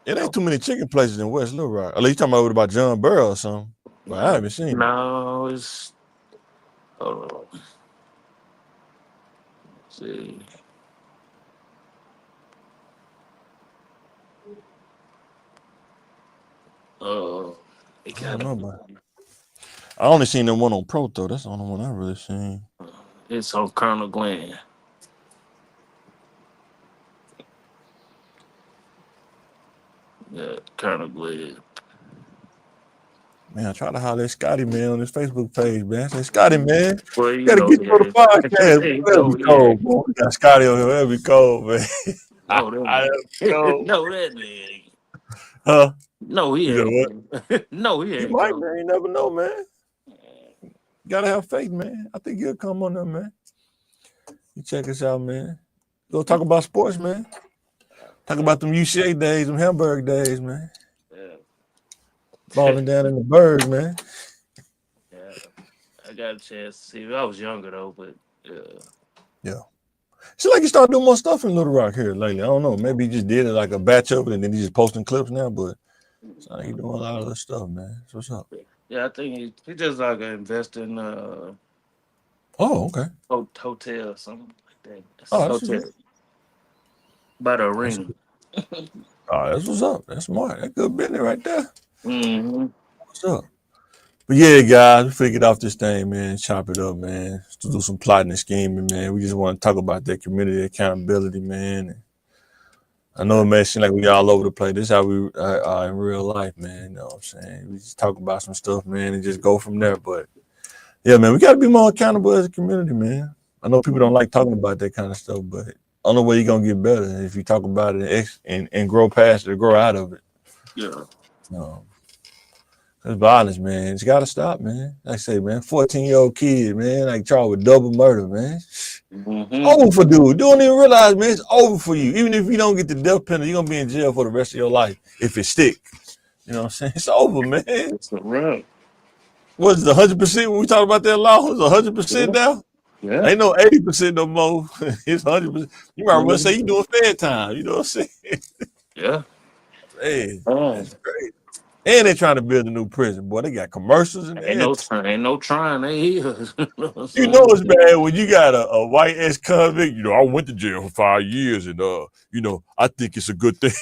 It ain't too many chicken places in West Little Rock. At least you talking about John Burrow or something. But I haven't seen it. No, it's hold on. Let's see. I don't know about it. I only seen the one on Proto. That's the only one I really seen. It's on Colonel Glenn. Yeah, Colonel Glenn. Man, I try to holler at Scotty, man, on his Facebook page, man. I say, Scotty, man, Well, you gotta get you on the podcast. That'll be cold, boy. We got Scotty on here. That'll be cold, man. No, that nigga. Huh? No, he ain't. No, he ain't. You might, man. You never know, man. You gotta have faith, man. I think he'll come on there, man. You check us out, man. Go talk about sports, man. Talk about them UCA days, them Hamburg days, man. Yeah. Balling down in the Berg, man. Yeah. I got a chance to see. I was younger though, but yeah. Seems like you started doing more stuff in Little Rock here lately. I don't know. Maybe he just did it like a batch of it and then he's just posting clips now, but it's like he's doing a lot of other stuff, man. So what's up? Yeah, I think he just like investing oh, okay. Hotel or something like that. Oh, hotel. By the arena. Oh, that's what's up. That's smart. That's good business right there. Mm-hmm. What's up? But yeah, guys, we figured off this thing, man. Chop it up, man. To do some plotting and scheming, man. We just want to talk about that community accountability, man. And I know it may seem like we all over the place. This is how we are in real life, man. You know what I'm saying? We just talk about some stuff, man, and just go from there. But yeah, man, we got to be more accountable as a community, man. I know people don't like talking about that kind of stuff, but only way you're going to get better is if you talk about it and grow past it or grow out of it. Yeah. It's violence, man. It's got to stop, man. Like I say, man, 14-year-old kid, man, like charged with double murder, man. Mm-hmm. Over for dude. You don't even realize, man, it's over for you. Even if you don't get the death penalty, you're going to be in jail for the rest of your life if it stick. You know what I'm saying? It's over, man. It's a wrap. What is it, 100% when we talk about that law? It's 100% now? Yeah. Ain't no 80% no more. It's 100%. You might well say you doing fair time. You know what I'm saying? Yeah. Hey, that's great. And they're trying to build a new prison. Boy, they got commercials and ain't no trying. They is. You know it's bad when you got a white ex-convict. You know, I went to jail for 5 years, and you know, I think it's a good thing.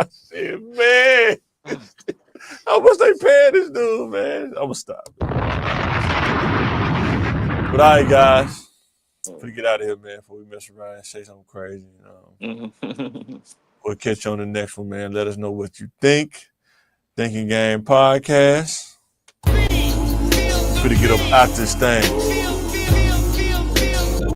I said, man, how much they paying this dude, man? I'm gonna stop. But all right, guys, we get out of here, man. Before we mess around and say something crazy, you know. We'll catch you on the next one, man. Let us know what you think. Thinking Game Podcast. Pretty get up out this thing.